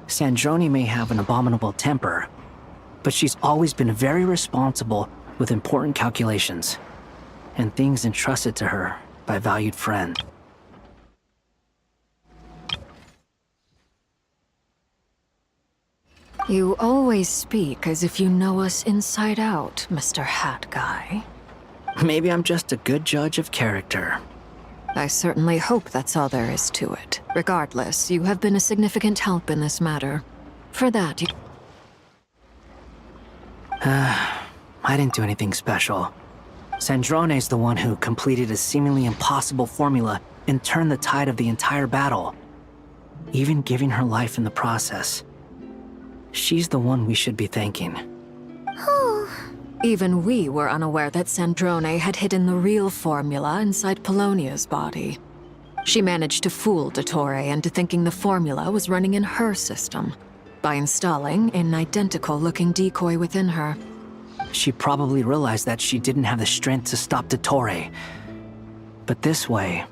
Sandrone may have an abominable temper, but she's always been very responsible with important calculations, and things entrusted to her by a valued friend. You always speak as if you know us inside out, Mr. Hat Guy. Maybe I'm just a good judge of character. I certainly hope that's all there is to it. Regardless, you have been a significant help in this matter. For that, you... I didn't do anything special. Sandrone's the one who completed a seemingly impossible formula and turned the tide of the entire battle, even giving her life in the process. She's the one we should be thanking. Even we were unaware that Sandrone had hidden the real formula inside Polonia's body. She managed to fool Dottore into thinking the formula was running in her system by installing an identical-looking decoy within her. She probably realized that she didn't have the strength to stop Dottore. But this way,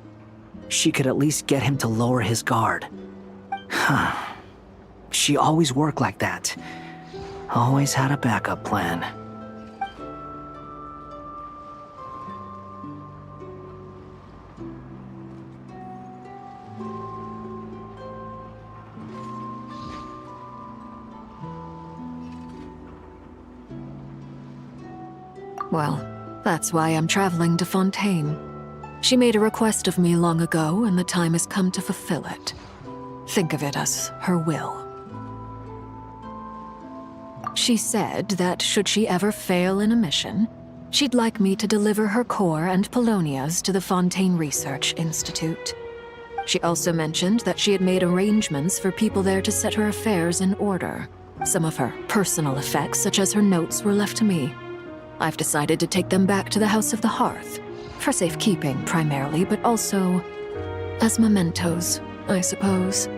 she could at least get him to lower his guard. She always worked like that. Always had a backup plan. Well, That's why I'm traveling to Fontaine. She made a request of me long ago, and the time has come to fulfill it. Think of it as her will. She said that should she ever fail in a mission, she'd like me to deliver her core and Polonia's to the Fontaine Research Institute. She also mentioned that she had made arrangements for people there to set her affairs in order. Some of her personal effects, such as her notes, were left to me. I've decided to take them back to the House of the Hearth, for safekeeping primarily, but also as mementos, I suppose.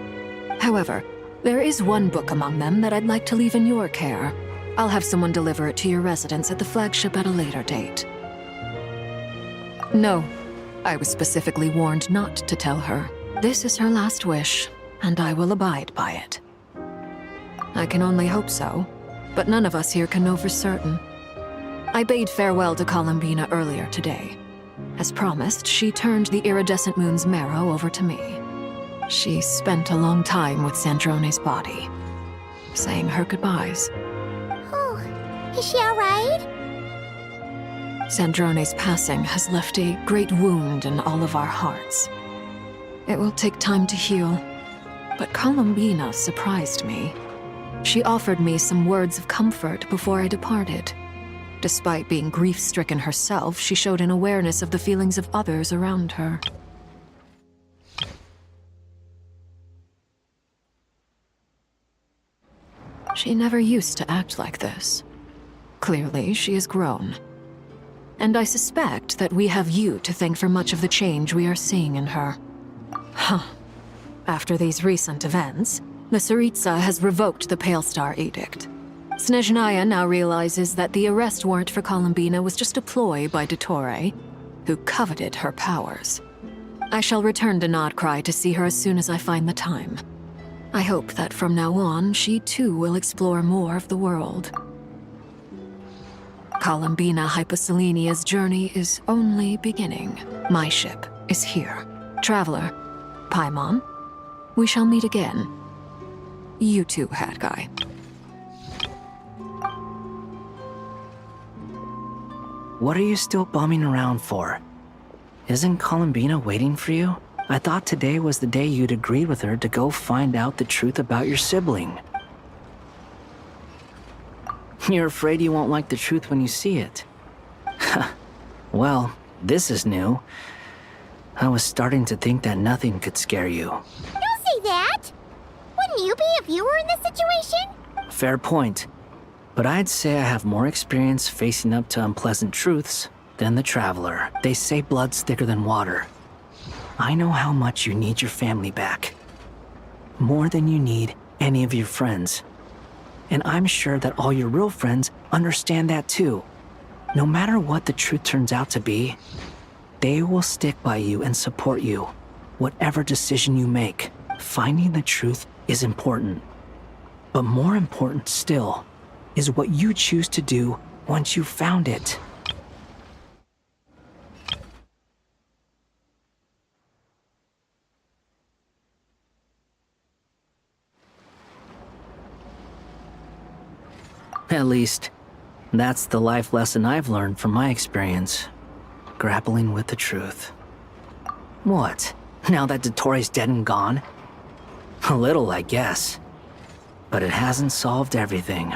However, there is one book among them that I'd like to leave in your care. I'll have someone deliver it to your residence at the flagship at a later date. No, I was specifically warned not to tell her. This is her last wish, and I will abide by it. I can only hope so, but none of us here can know for certain. I bade farewell to Columbina earlier today. As promised, she turned the iridescent moon's marrow over to me. She spent a long time with Sandrone's body, saying her goodbyes. Oh, is she alright? Sandrone's passing has left a great wound in all of our hearts. It will take time to heal, but Columbina surprised me. She offered me some words of comfort before I departed. Despite being grief-stricken herself, she showed an awareness of the feelings of others around her. She never used to act like this. Clearly, she has grown. And I suspect that we have you to thank for much of the change we are seeing in her. Huh. After these recent events, the Tsaritsa has revoked the Pale Star Edict. Snezhnaya now realizes that the arrest warrant for Columbina was just a ploy by Dottore, who coveted her powers. I shall return to Nodcry to see her as soon as I find the time. I hope that from now on, she too will explore more of the world. Columbina Hyposelenia's journey is only beginning. My ship is here. Traveler, Paimon, we shall meet again. You too, Hat Guy. What are you still bumming around for? Isn't Columbina waiting for you? I thought today was the day you'd agreed with her to go find out the truth about your sibling. You're afraid you won't like the truth when you see it. Well, this is new. I was starting to think that nothing could scare you. Don't say that! Wouldn't you be if you were in this situation? Fair point. But I'd say I have more experience facing up to unpleasant truths than the Traveler. They say blood's thicker than water. I know how much you need your family back. More than you need any of your friends. And I'm sure that all your real friends understand that too. No matter what the truth turns out to be, they will stick by you and support you, whatever decision you make. Finding the truth is important. But more important still is what you choose to do once you've found it. At least, that's the life lesson I've learned from my experience. Grappling with the truth. What? Now that Dottore's dead and gone? A little, I guess. But it hasn't solved everything.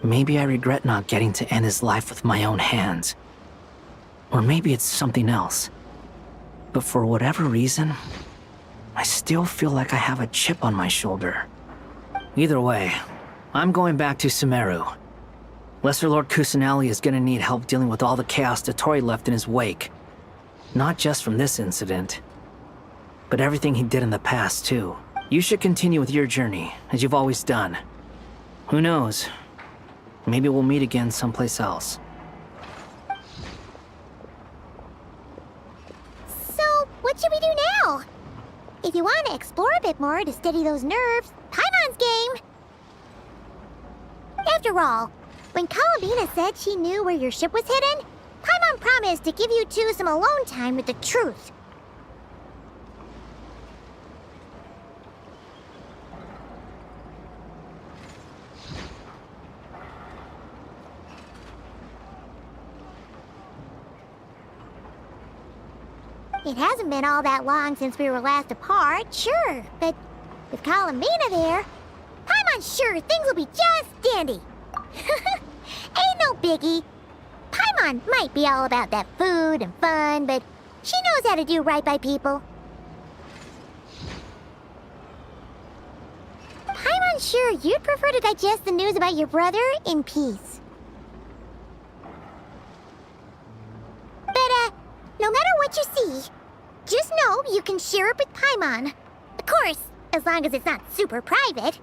Maybe I regret not getting to end his life with my own hands. Or maybe it's something else. But for whatever reason, I still feel like I have a chip on my shoulder. Either way, I'm going back to Sumeru. Lesser Lord Kusanali is gonna need help dealing with all the chaos Dottore left in his wake. Not just from this incident, but everything he did in the past, too. You should continue with your journey, as you've always done. Who knows? Maybe we'll meet again someplace else. So, what should we do now? If you want to explore a bit more to steady those nerves, Paimon's game! After all, when Columbina said she knew where your ship was hidden, Paimon promised to give you two some alone time with the truth. It hasn't been all that long since we were last apart, sure, but with Columbina there, Paimon's sure things will be just dandy. Ain't no biggie. Paimon might be all about that food and fun, but she knows how to do right by people. Paimon's sure you'd prefer to digest the news about your brother in peace. But, no matter what you see, just know you can share it with Paimon. Of course, as long as it's not super private.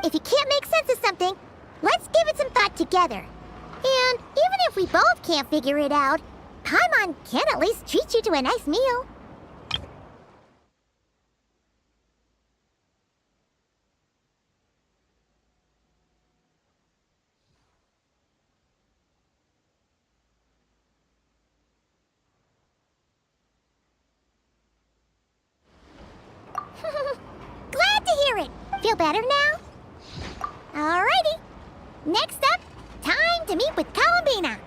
If you can't make sense of something, let's give it some thought together. And even if we both can't figure it out, Paimon can at least treat you to a nice meal. Glad to hear it. Feel better now? Alrighty. Next up, time to meet with Columbina.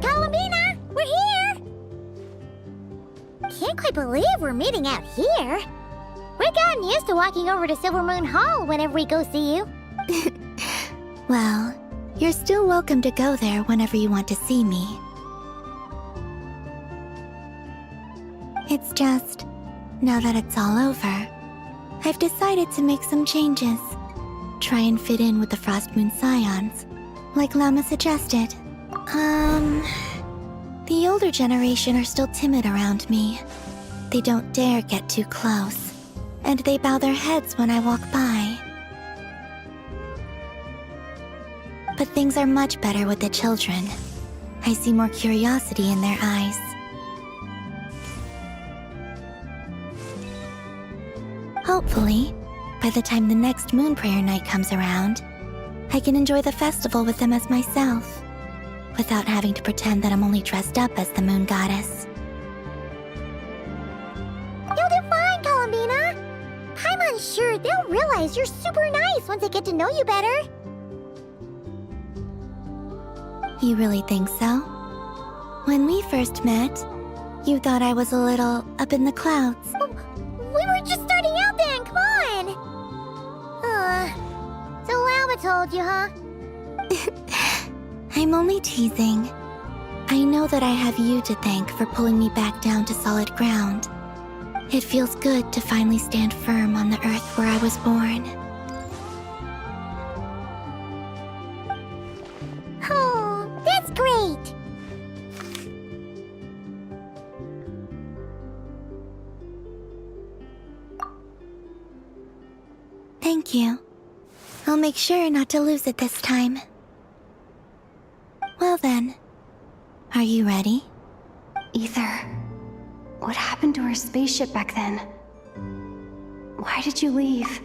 Columbina, we're here! Can't quite believe we're meeting out here. We've gotten used to walking over to Silver Moon Hall whenever we go see you. Well, you're still welcome to go there whenever you want to see me. It's just, now that it's all over, I've decided to make some changes. Try and fit in with the Frost Moon Scions, like Llama suggested. The older generation are still timid around me. They don't dare get too close, and they bow their heads when I walk by. But things are much better with the children. I see more curiosity in their eyes. Hopefully, by the time the next Moon Prayer Night comes around, I can enjoy the festival with them as myself, without having to pretend that I'm only dressed up as the Moon Goddess. You'll do fine, Columbina. Paimon's sure they'll realize you're super nice once they get to know you better. You really think so? When we first met, you thought I was a little up in the clouds. We were just starting out then, come on! So Llama told you, huh? I'm only teasing. I know that I have you to thank for pulling me back down to solid ground. It feels good to finally stand firm on the earth where I was born. Oh, that's great! Thank you. I'll make sure not to lose it this time. Well then, are you ready? Ether, what happened to our spaceship back then? Why did you leave?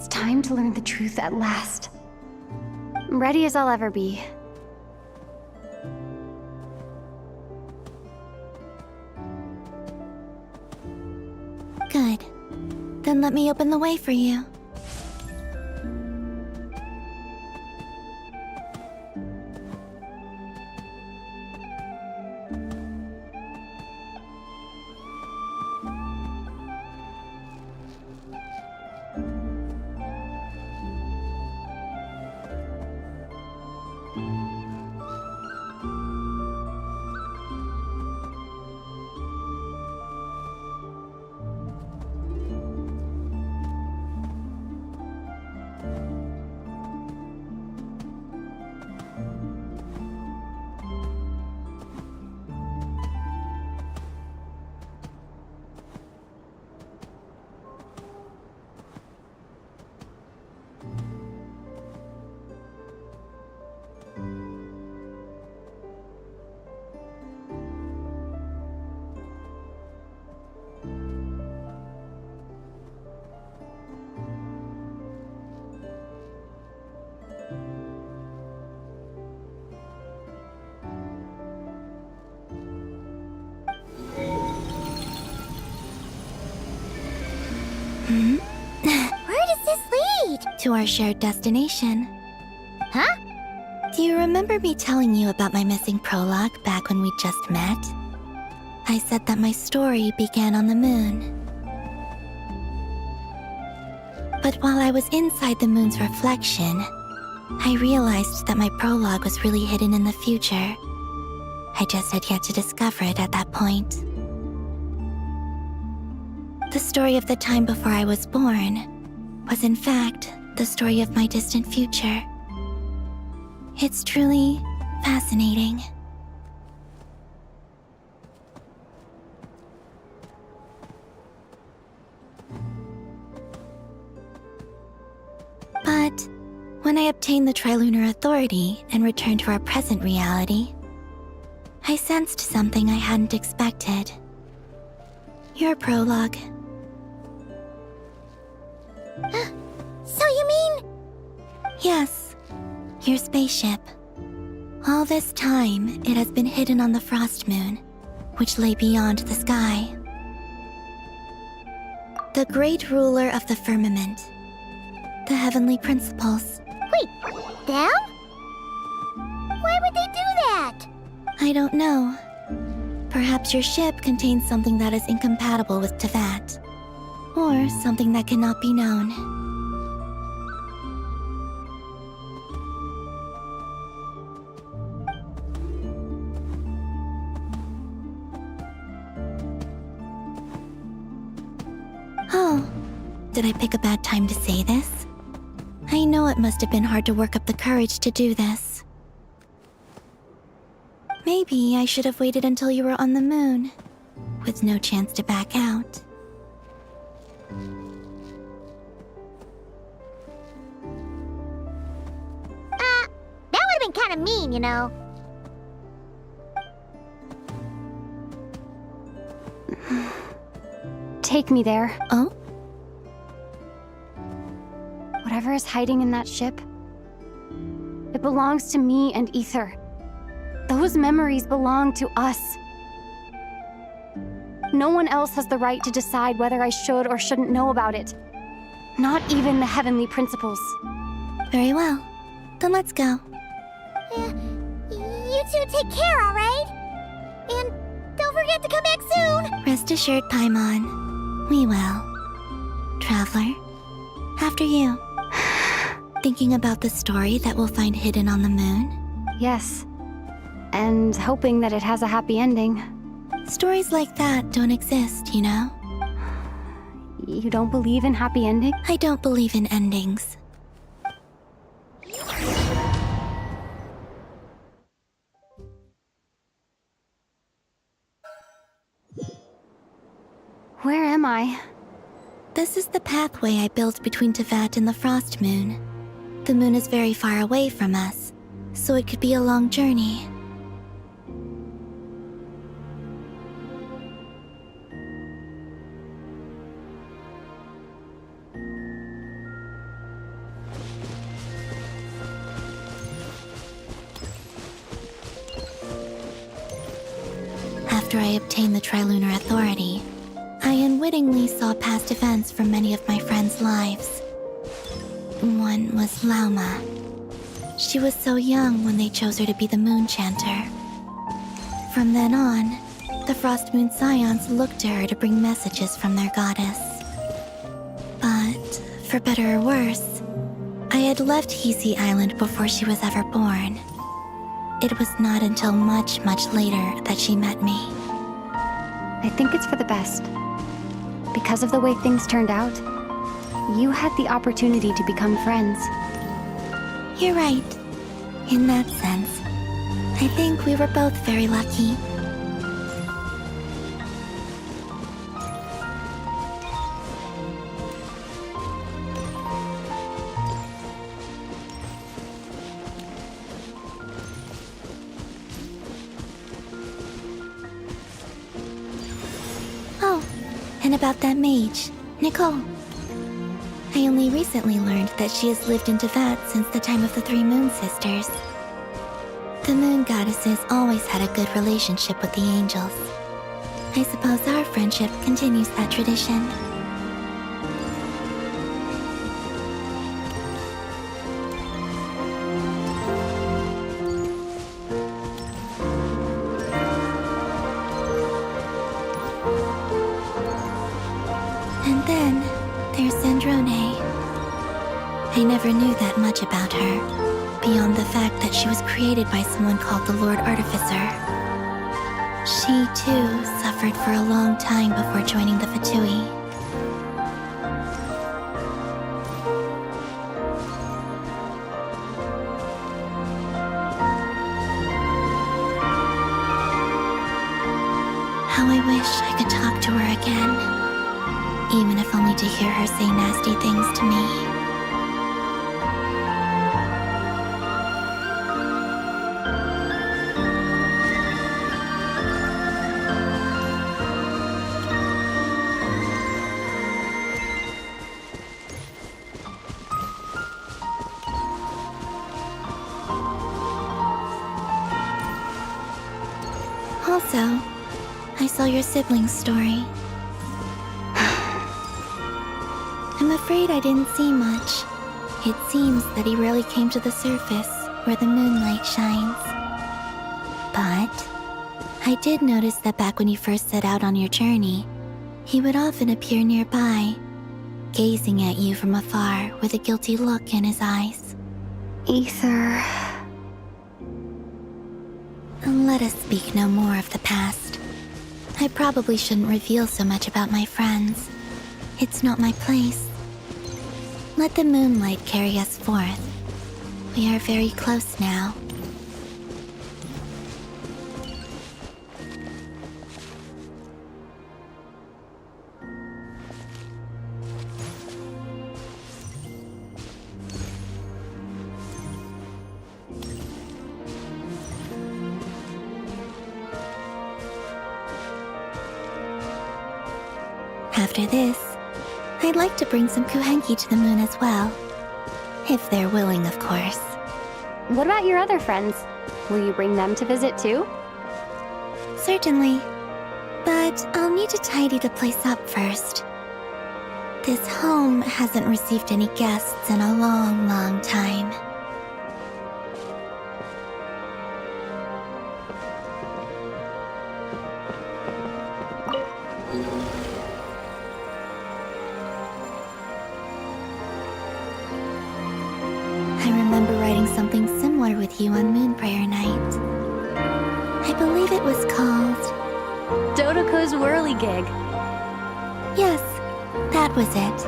It's time to learn the truth at last. I'm ready as I'll ever be. Good. Then let me open the way for you. to our shared destination. Huh? Do you remember me telling you about my missing prologue back when we just met? I said that my story began on the moon. But while I was inside the moon's reflection, I realized that my prologue was really hidden in the future. I just had yet to discover it at that point. The story of the time before I was born was in fact the story of my distant future. It's truly fascinating. But when I obtained the Trilunar Authority and returned to our present reality, I sensed something I hadn't expected. Your prologue. So you mean... Yes, your spaceship. All this time, it has been hidden on the Frost Moon, which lay beyond the sky. The great ruler of the firmament. The heavenly principles. Wait, them? Why would they do that? I don't know. Perhaps your ship contains something that is incompatible with Teyvat. Or something that cannot be known. Oh, did I pick a bad time to say this? I know it must have been hard to work up the courage to do this. Maybe I should have waited until you were on the moon, with no chance to back out. That would have been kind of mean, you know. Take me there. Oh? Whatever is hiding in that ship, it belongs to me and Ether. Those memories belong to us. No one else has the right to decide whether I should or shouldn't know about it. Not even the heavenly principles. Very well. Then let's go. You two take care, alright? And don't forget to come back soon! Rest assured, Paimon. We will. Traveler, after you. Thinking about the story that we'll find hidden on the moon? Yes. And hoping that it has a happy ending. Stories like that don't exist, you know? You don't believe in happy endings? I don't believe in endings. Where am I? This is the pathway I built between Teyvat and the Frost Moon. The moon is very far away from us, so it could be a long journey. After I obtained the Trilunar Authority, I unwittingly saw past events from many of my friends' lives. One was Lauma. She was so young when they chose her to be the Moon Chanter. From then on, the Frost Moon Scions looked to her to bring messages from their goddess. But, for better or worse, I had left Hisi Island before she was ever born. It was not until much, much later that she met me. I think it's for the best. Because of the way things turned out, you had the opportunity to become friends. You're right. In that sense, I think we were both very lucky. Oh, and about that mage, Nicole. I only recently learned that she has lived in Teyvat since the time of the Three Moon Sisters. The Moon Goddesses always had a good relationship with the angels. I suppose our friendship continues that tradition. I never knew that much about her, beyond the fact that she was created by someone called the Lord Artificer. She, too, suffered for a long time before joining the Fatui. How I wish I could talk to her again, even if only to hear her say nasty things to me. Also, I saw your sibling's story. I'm afraid I didn't see much. It seems that he rarely came to the surface where the moonlight shines. But I did notice that back when you first set out on your journey, he would often appear nearby, gazing at you from afar with a guilty look in his eyes. Ether. Let us speak no more of the past. I probably shouldn't reveal so much about my friends. It's not my place. Let the moonlight carry us forth. We are very close now. After this, I'd like to bring some Kuhenki to the moon as well. If they're willing, of course. What about your other friends? Will you bring them to visit too? Certainly. But I'll need to tidy the place up first. This home hasn't received any guests in a long, long time. Something similar with you on Moon Prayer Night. I believe it was called... Dodoko's Whirligig. Yes, that was it.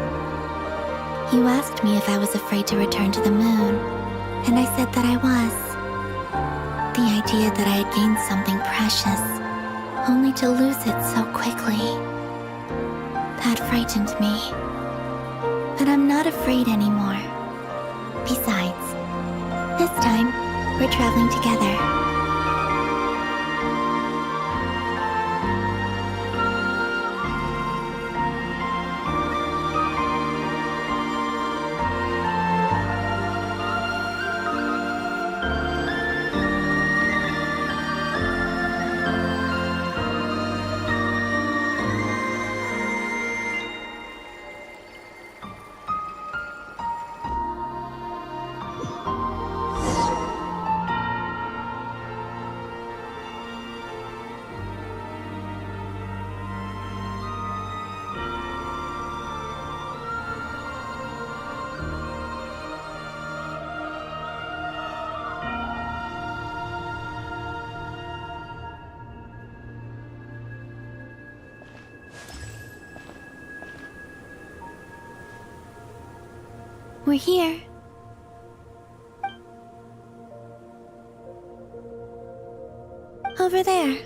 You asked me if I was afraid to return to the moon, and I said that I was. The idea that I had gained something precious, only to lose it so quickly. That frightened me. But I'm not afraid anymore. Besides, this time, we're traveling together. We're here. Over there.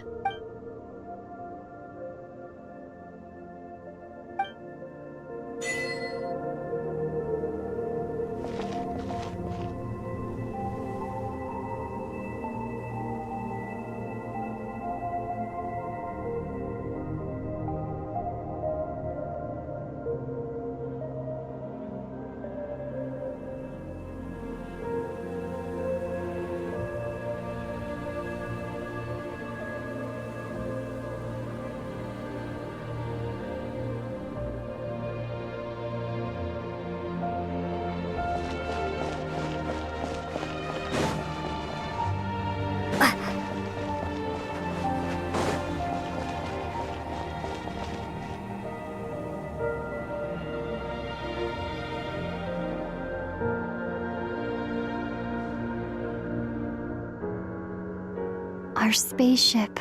Our spaceship.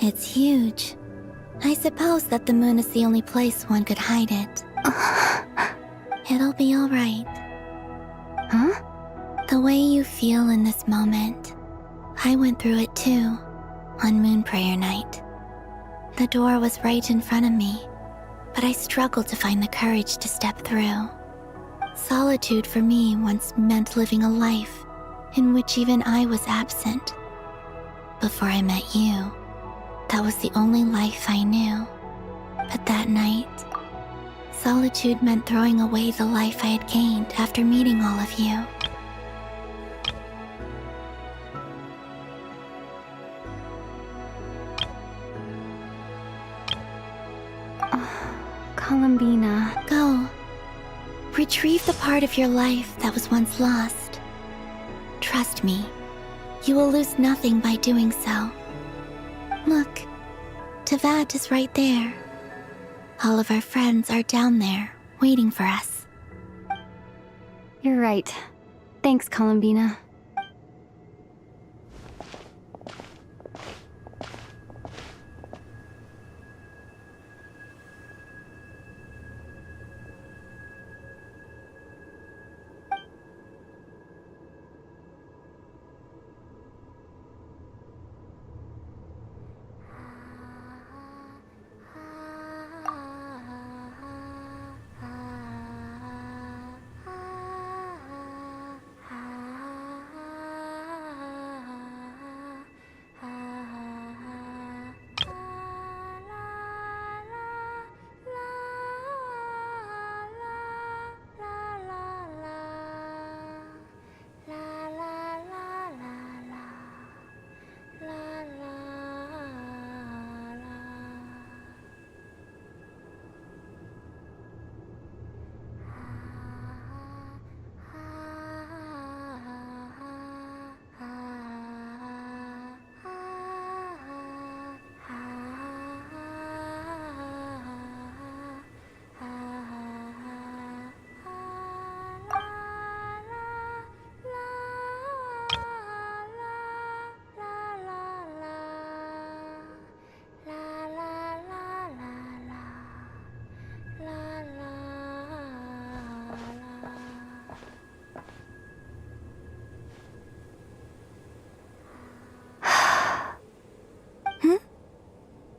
It's huge. I suppose that the moon is the only place one could hide it. It'll be all right. Huh? The way you feel in this moment, I went through it too, on Moon Prayer Night. The door was right in front of me, but I struggled to find the courage to step through. Solitude for me once meant living a life in which even I was absent. Before I met you, that was the only life I knew. But that night, solitude meant throwing away the life I had gained after meeting all of you. Columbina. Go. Retrieve the part of your life that was once lost. Trust me, you will lose nothing by doing so. Look, Teyvat is right there. All of our friends are down there, waiting for us. You're right. Thanks, Columbina.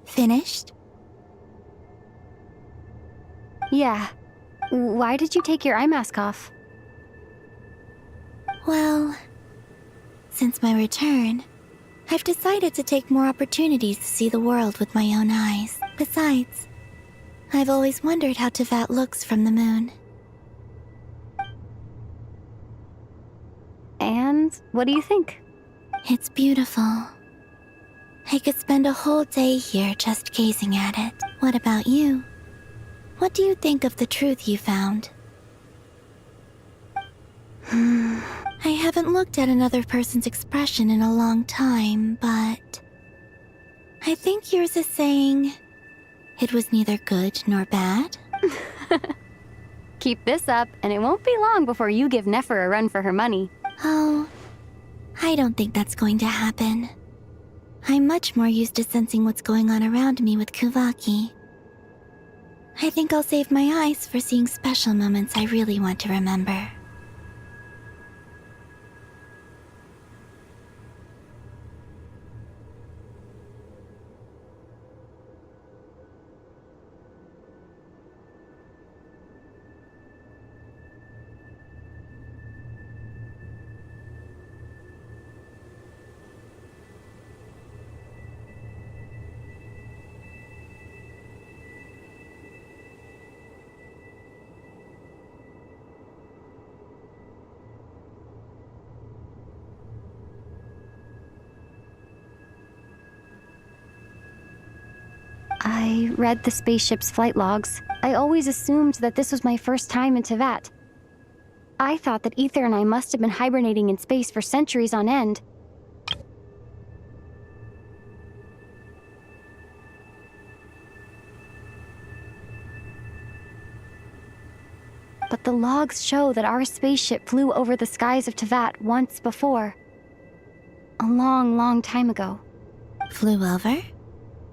Finished? Yeah. Why did you take your eye mask off? Well, since my return, I've decided to take more opportunities to see the world with my own eyes. Besides, I've always wondered how Teyvat looks from the moon. And what do you think? It's beautiful. I could spend a whole day here just gazing at it. What about you? What do you think of the truth you found? I haven't looked at another person's expression in a long time, but I think yours is saying it was neither good nor bad. Keep this up, and it won't be long before you give Nefer a run for her money. Oh, I don't think that's going to happen. I'm much more used to sensing what's going on around me with Kuvaki. I think I'll save my eyes for seeing special moments I really want to remember. I read the spaceship's flight logs. I always assumed that this was my first time in Teyvat. I thought that Ether and I must have been hibernating in space for centuries on end. But the logs show that our spaceship flew over the skies of Teyvat once before. A long, long time ago. Flew over?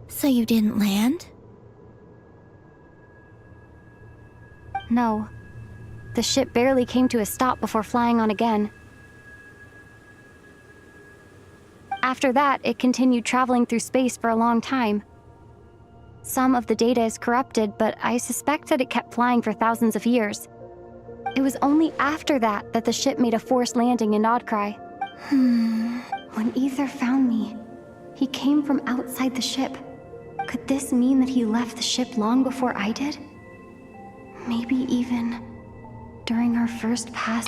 So you didn't land? No. The ship barely came to a stop before flying on again. After that, it continued traveling through space for a long time. Some of the data is corrupted, but I suspect that it kept flying for thousands of years. It was only after that that the ship made a forced landing in Nodcry. When Ether found me, he came from outside the ship. Could this mean that he left the ship long before I did? Maybe even during our first pass.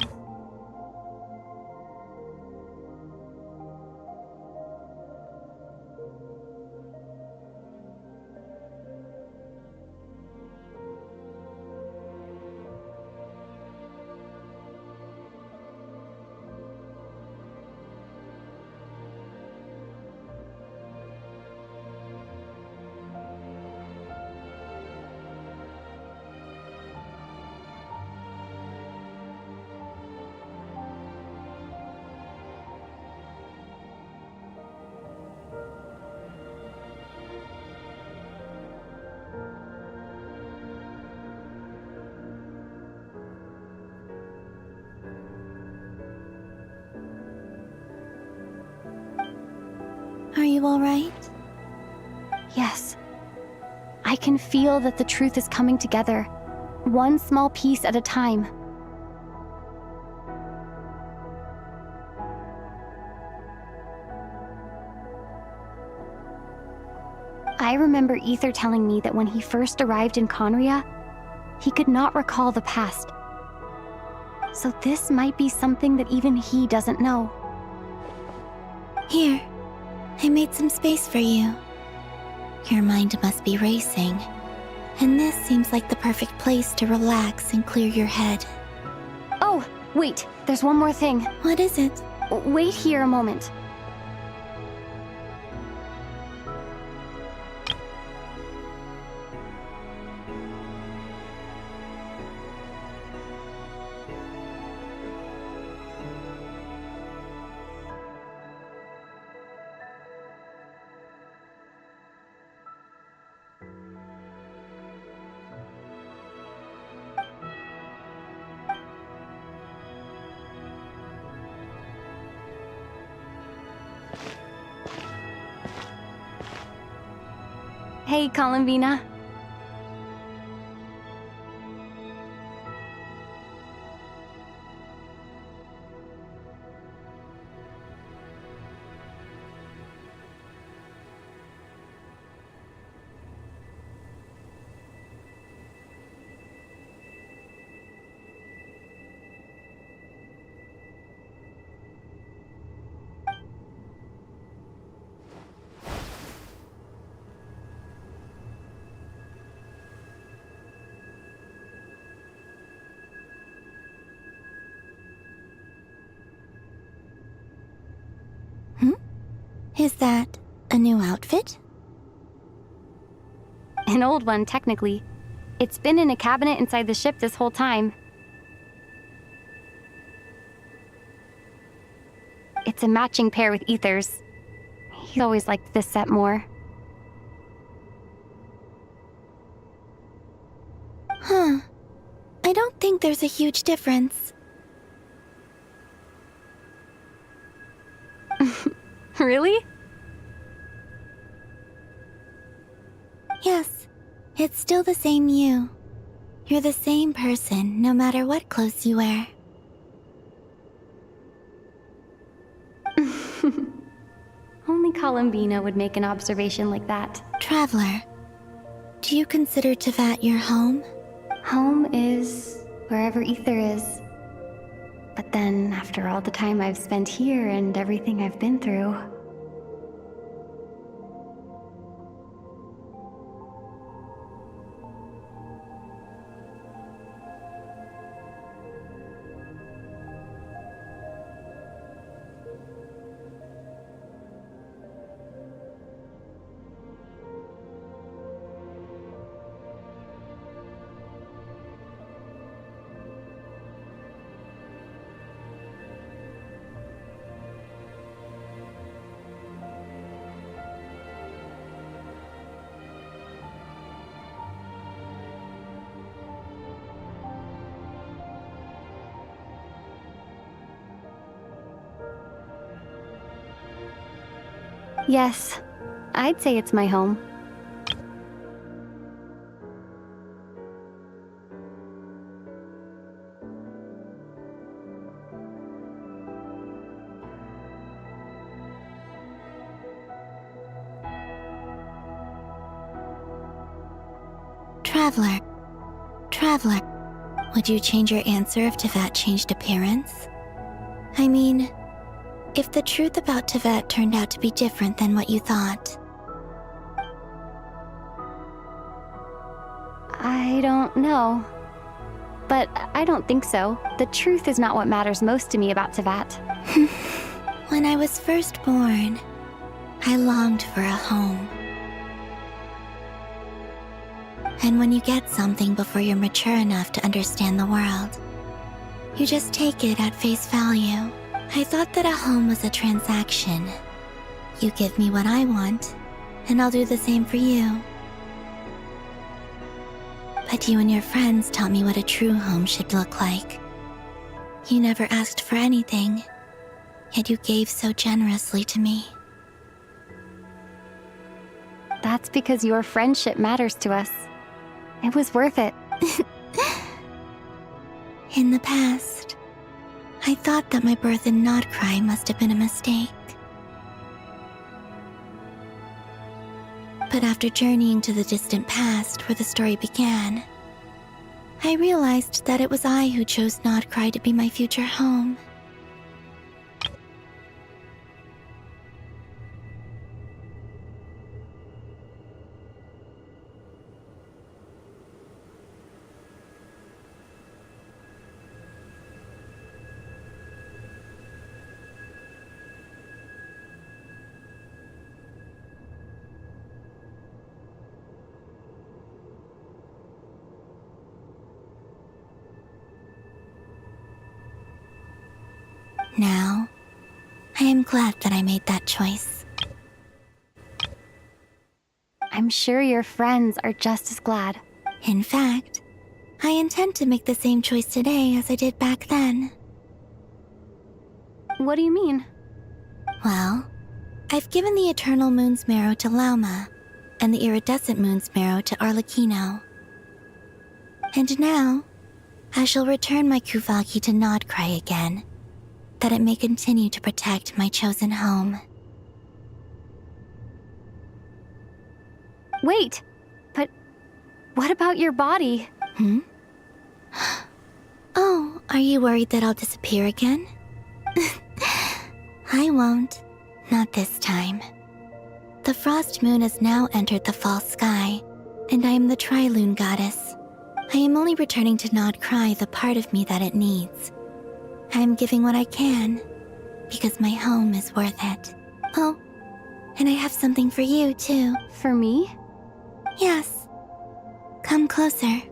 Are you alright? Yes. I can feel that the truth is coming together, one small piece at a time. I remember Ether telling me that when he first arrived in Conria, he could not recall the past. So this might be something that even he doesn't know. Here, I made some space for you. Your mind must be racing, and this seems like the perfect place to relax and clear your head. Oh, wait, there's one more thing. What is it? Wait here a moment. Hey, Columbina. Is that a new outfit? An old one, technically. It's been in a cabinet inside the ship this whole time. It's a matching pair with Ether's. He always liked this set more. Huh. I don't think there's a huge difference. Really? Yes, it's still the same you. You're the same person, no matter what clothes you wear. Only Columbina would make an observation like that. Traveler, do you consider Tevat your home? Home is wherever Ether is. But then, after all the time I've spent here and everything I've been through... Yes, I'd say it's my home. Traveler, would you change your answer if Tevat changed appearance? I mean, if the truth about Tevat turned out to be different than what you thought. I don't know. But I don't think so. The truth is not what matters most to me about Tevat. When I was first born, I longed for a home. And when you get something before you're mature enough to understand the world, you just take it at face value. I thought that a home was a transaction. You give me what I want, and I'll do the same for you. But you and your friends taught me what a true home should look like. You never asked for anything, yet you gave so generously to me. That's because your friendship matters to us. It was worth it. In the past, I thought that my birth in Nodcry must have been a mistake. But after journeying to the distant past where the story began, I realized that it was I who chose Nodcry to be my future home. Now, I am glad that I made that choice. I'm sure your friends are just as glad. In fact, I intend to make the same choice today as I did back then. What do you mean? Well, I've given the Eternal Moon's Marrow to Lauma, and the Iridescent Moon's Marrow to Arlecchino. And now, I shall return my Kuvagi to Nodcry again, that it may continue to protect my chosen home. Wait, but what about your body? Oh, are you worried that I'll disappear again? I won't. Not this time. The Frost Moon has now entered the false sky, and I am the Trilune Goddess. I am only returning to Nodcry the part of me that it needs. I am giving what I can, because my home is worth it. Oh, and I have something for you, too. For me? Yes. Come closer.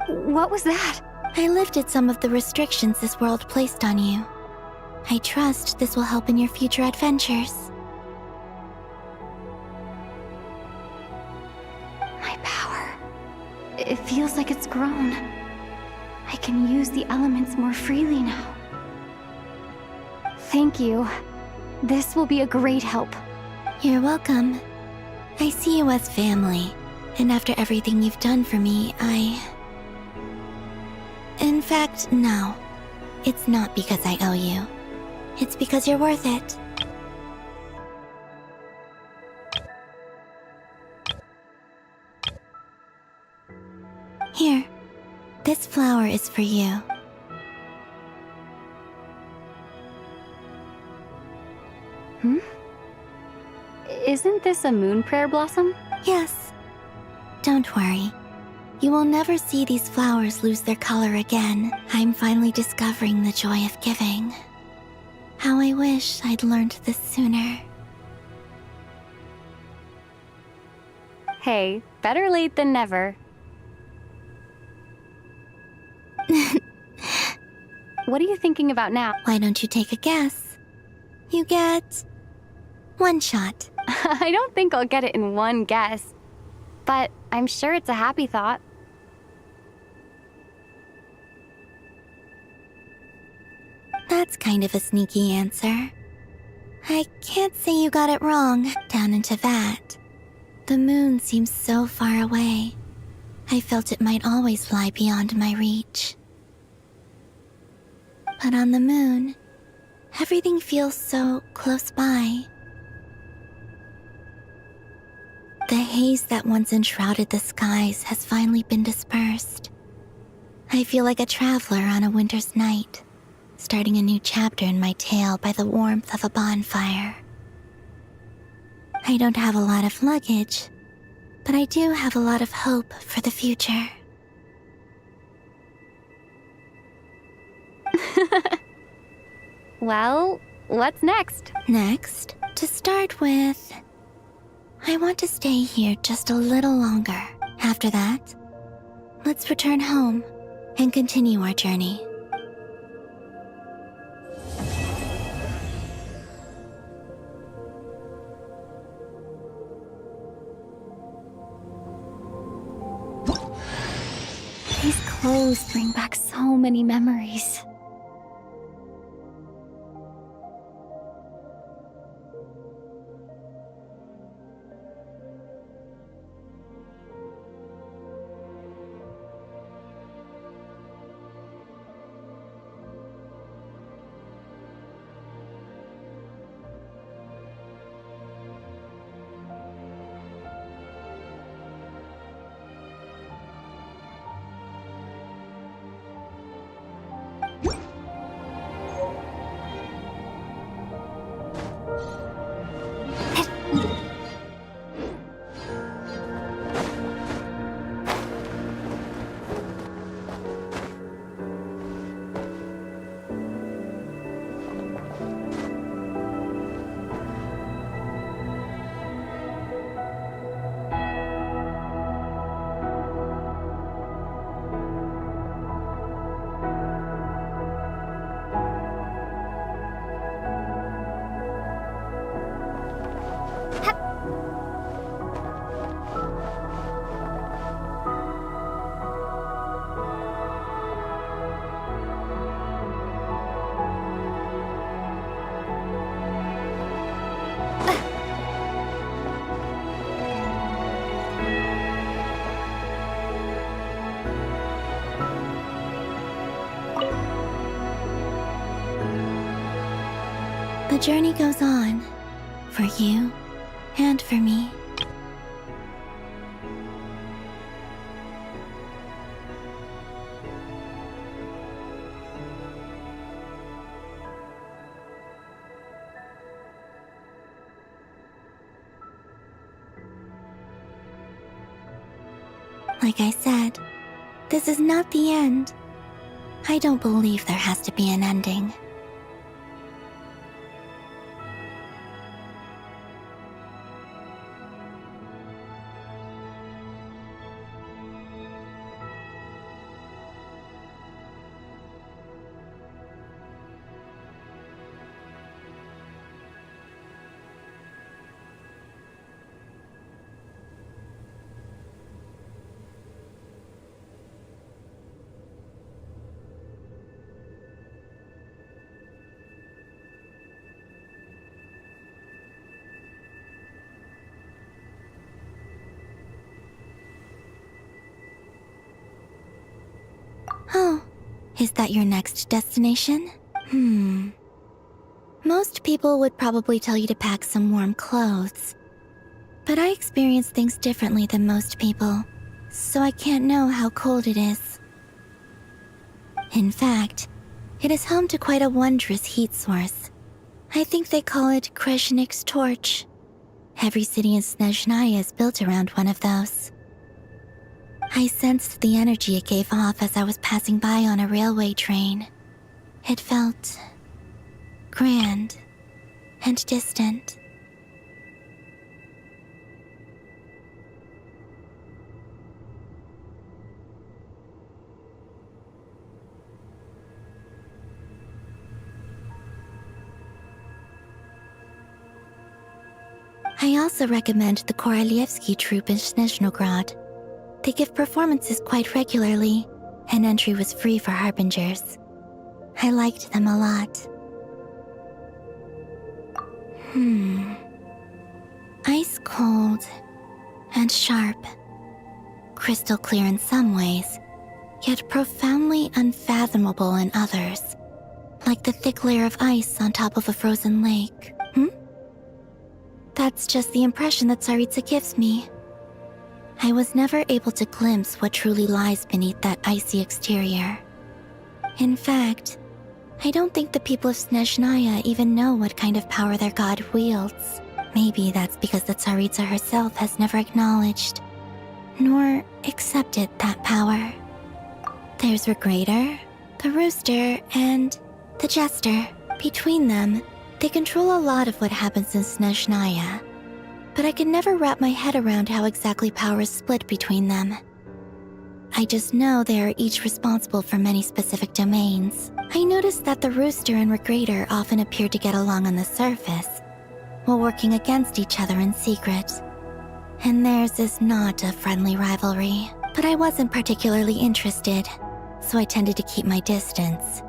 What was that? I lifted some of the restrictions this world placed on you. I trust this will help in your future adventures. My power. It feels like it's grown. I can use the elements more freely now. Thank you. This will be a great help. You're welcome. I see you as family, and after everything you've done for me, In fact, no. It's not because I owe you. It's because you're worth it. Here, this flower is for you. Isn't this a moon prayer blossom? Yes. Don't worry. You will never see these flowers lose their color again. I'm finally discovering the joy of giving. How I wish I'd learned this sooner. Hey, better late than never. What are you thinking about now? Why don't you take a guess? You get one shot. I don't think I'll get it in one guess, but I'm sure it's a happy thought. That's kind of a sneaky answer. I can't say you got it wrong down into that. The moon seems so far away. I felt it might always lie beyond my reach. But on the moon, everything feels so close by. The haze that once enshrouded the skies has finally been dispersed. I feel like a traveler on a winter's night, starting a new chapter in my tale by the warmth of a bonfire. I don't have a lot of luggage, but I do have a lot of hope for the future. Well, what's next? Next, to start with, I want to stay here just a little longer. After that, let's return home and continue our journey. These clothes bring back so many memories. The journey goes on, for you and for me. Like I said, this is not the end. I don't believe there has to be an ending. Oh, Is that your next destination? Most people would probably tell you to pack some warm clothes. But I experience things differently than most people, so I can't know how cold it is. In fact, it is home to quite a wondrous heat source. I think they call it Kreshnik's torch. Every city in Snezhnaya is built around one of those. I sensed the energy it gave off as I was passing by on a railway train. It felt grand and distant. I also recommend the Korolievsky troupe in Snezhnograd. They give performances quite regularly, and entry was free for harbingers. I liked them a lot. Ice cold and sharp. Crystal clear in some ways, yet profoundly unfathomable in others. Like the thick layer of ice on top of a frozen lake. That's just the impression that Tsaritsa gives me. I was never able to glimpse what truly lies beneath that icy exterior. In fact, I don't think the people of Snezhnaya even know what kind of power their god wields. Maybe that's because the Tsaritsa herself has never acknowledged, nor accepted that power. There's Regrator, the Rooster, and the Jester. Between them, they control a lot of what happens in Snezhnaya, but I can never wrap my head around how exactly power is split between them. I just know they are each responsible for many specific domains. I noticed that the Rooster and Regrator often appear to get along on the surface, while working against each other in secret. And theirs is not a friendly rivalry, but I wasn't particularly interested, so I tended to keep my distance.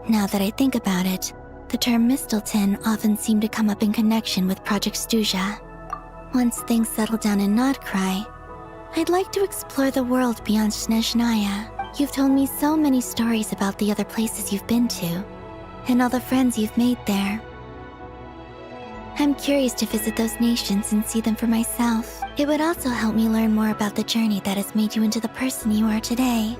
Now that I think about it, the term Mistelton often seemed to come up in connection with Project Stuja. Once things settle down in Notcry, I'd like to explore the world beyond Snezhnaya. You've told me so many stories about the other places you've been to, and all the friends you've made there. I'm curious to visit those nations and see them for myself. It would also help me learn more about the journey that has made you into the person you are today.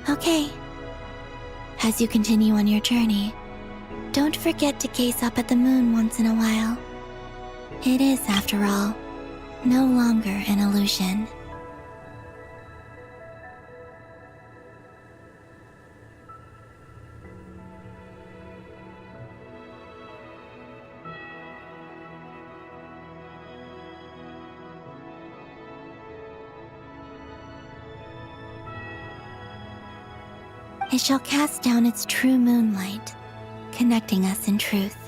Okay. As you continue on your journey, don't forget to gaze up at the moon once in a while. It is, after all, no longer an illusion. It shall cast down its true moonlight, connecting us in truth.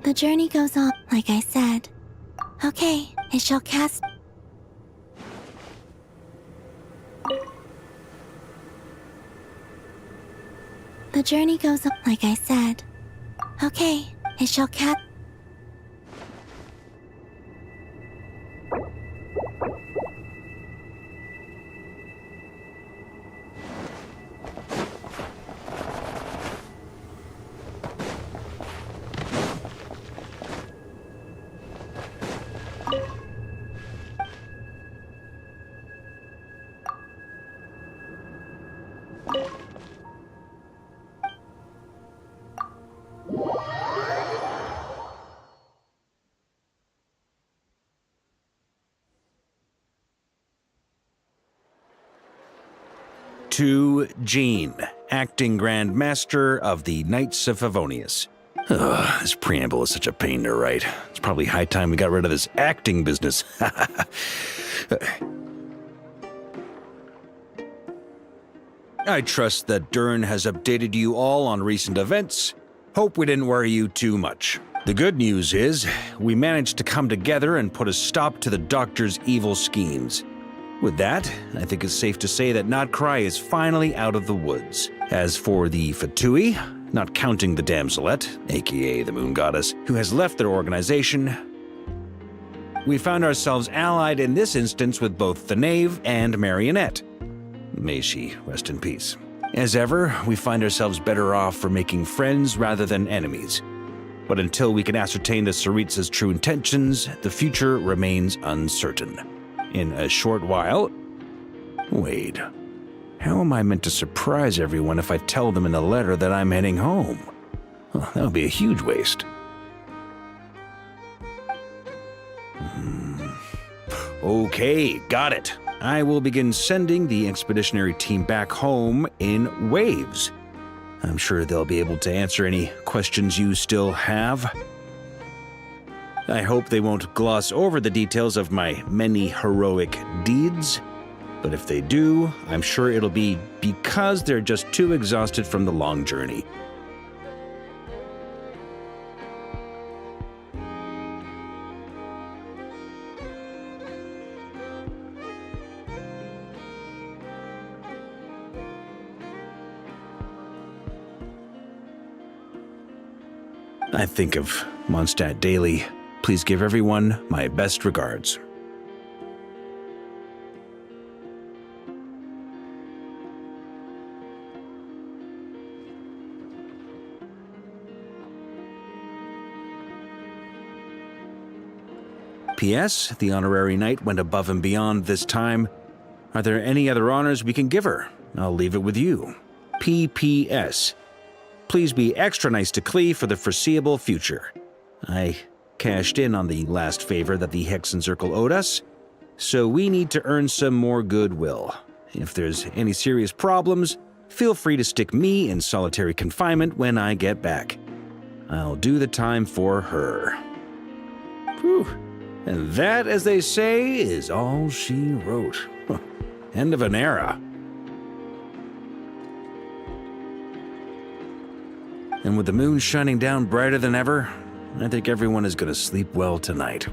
The journey goes on, like I said. Okay, it shall cast... The journey goes on, like I said. Okay, it shall cast... To Jean, acting Grand Master of the Knights of Favonius. Ugh, this preamble is such a pain to write. It's probably high time we got rid of this acting business. I trust that Dern has updated you all on recent events. Hope we didn't worry you too much. The good news is, we managed to come together and put a stop to the Doctor's evil schemes. With that, I think it's safe to say that Notcry is finally out of the woods. As for the Fatui, not counting the Damselette, aka the Moon Goddess, who has left their organization, we found ourselves allied in this instance with both the Knave and Marionette. May she rest in peace. As ever, we find ourselves better off for making friends rather than enemies. But until we can ascertain the Tsaritsa's true intentions, the future remains uncertain. In a short while... Wait. How am I meant to surprise everyone if I tell them in a letter that I'm heading home? Well, that would be a huge waste. Okay, got it. I will begin sending the expeditionary team back home in waves. I'm sure they'll be able to answer any questions you still have. I hope they won't gloss over the details of my many heroic deeds. But if they do, I'm sure it'll be because they're just too exhausted from the long journey. I think of Mondstadt daily. Please give everyone my best regards. P.S. The honorary knight went above and beyond this time. Are there any other honors we can give her? I'll leave it with you. P.P.S. Please be extra nice to Klee for the foreseeable future. I cashed in on the last favor that the Hexen Circle owed us, so we need to earn some more goodwill. If there's any serious problems, feel free to stick me in solitary confinement when I get back. I'll do the time for her. Whew. And that, as they say, is all she wrote. End of an era. And with the moon shining down brighter than ever, I think everyone is going to sleep well tonight.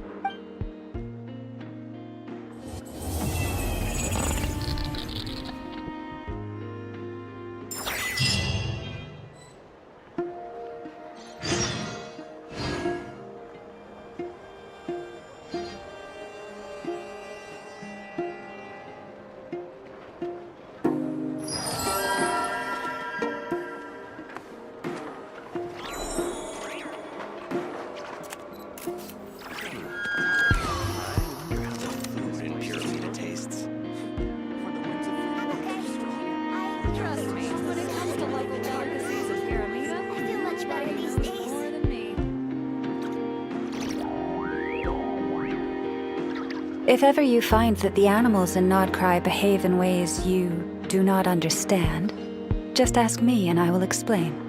If ever you find that the animals in Nodcry behave in ways you do not understand, just ask me and I will explain.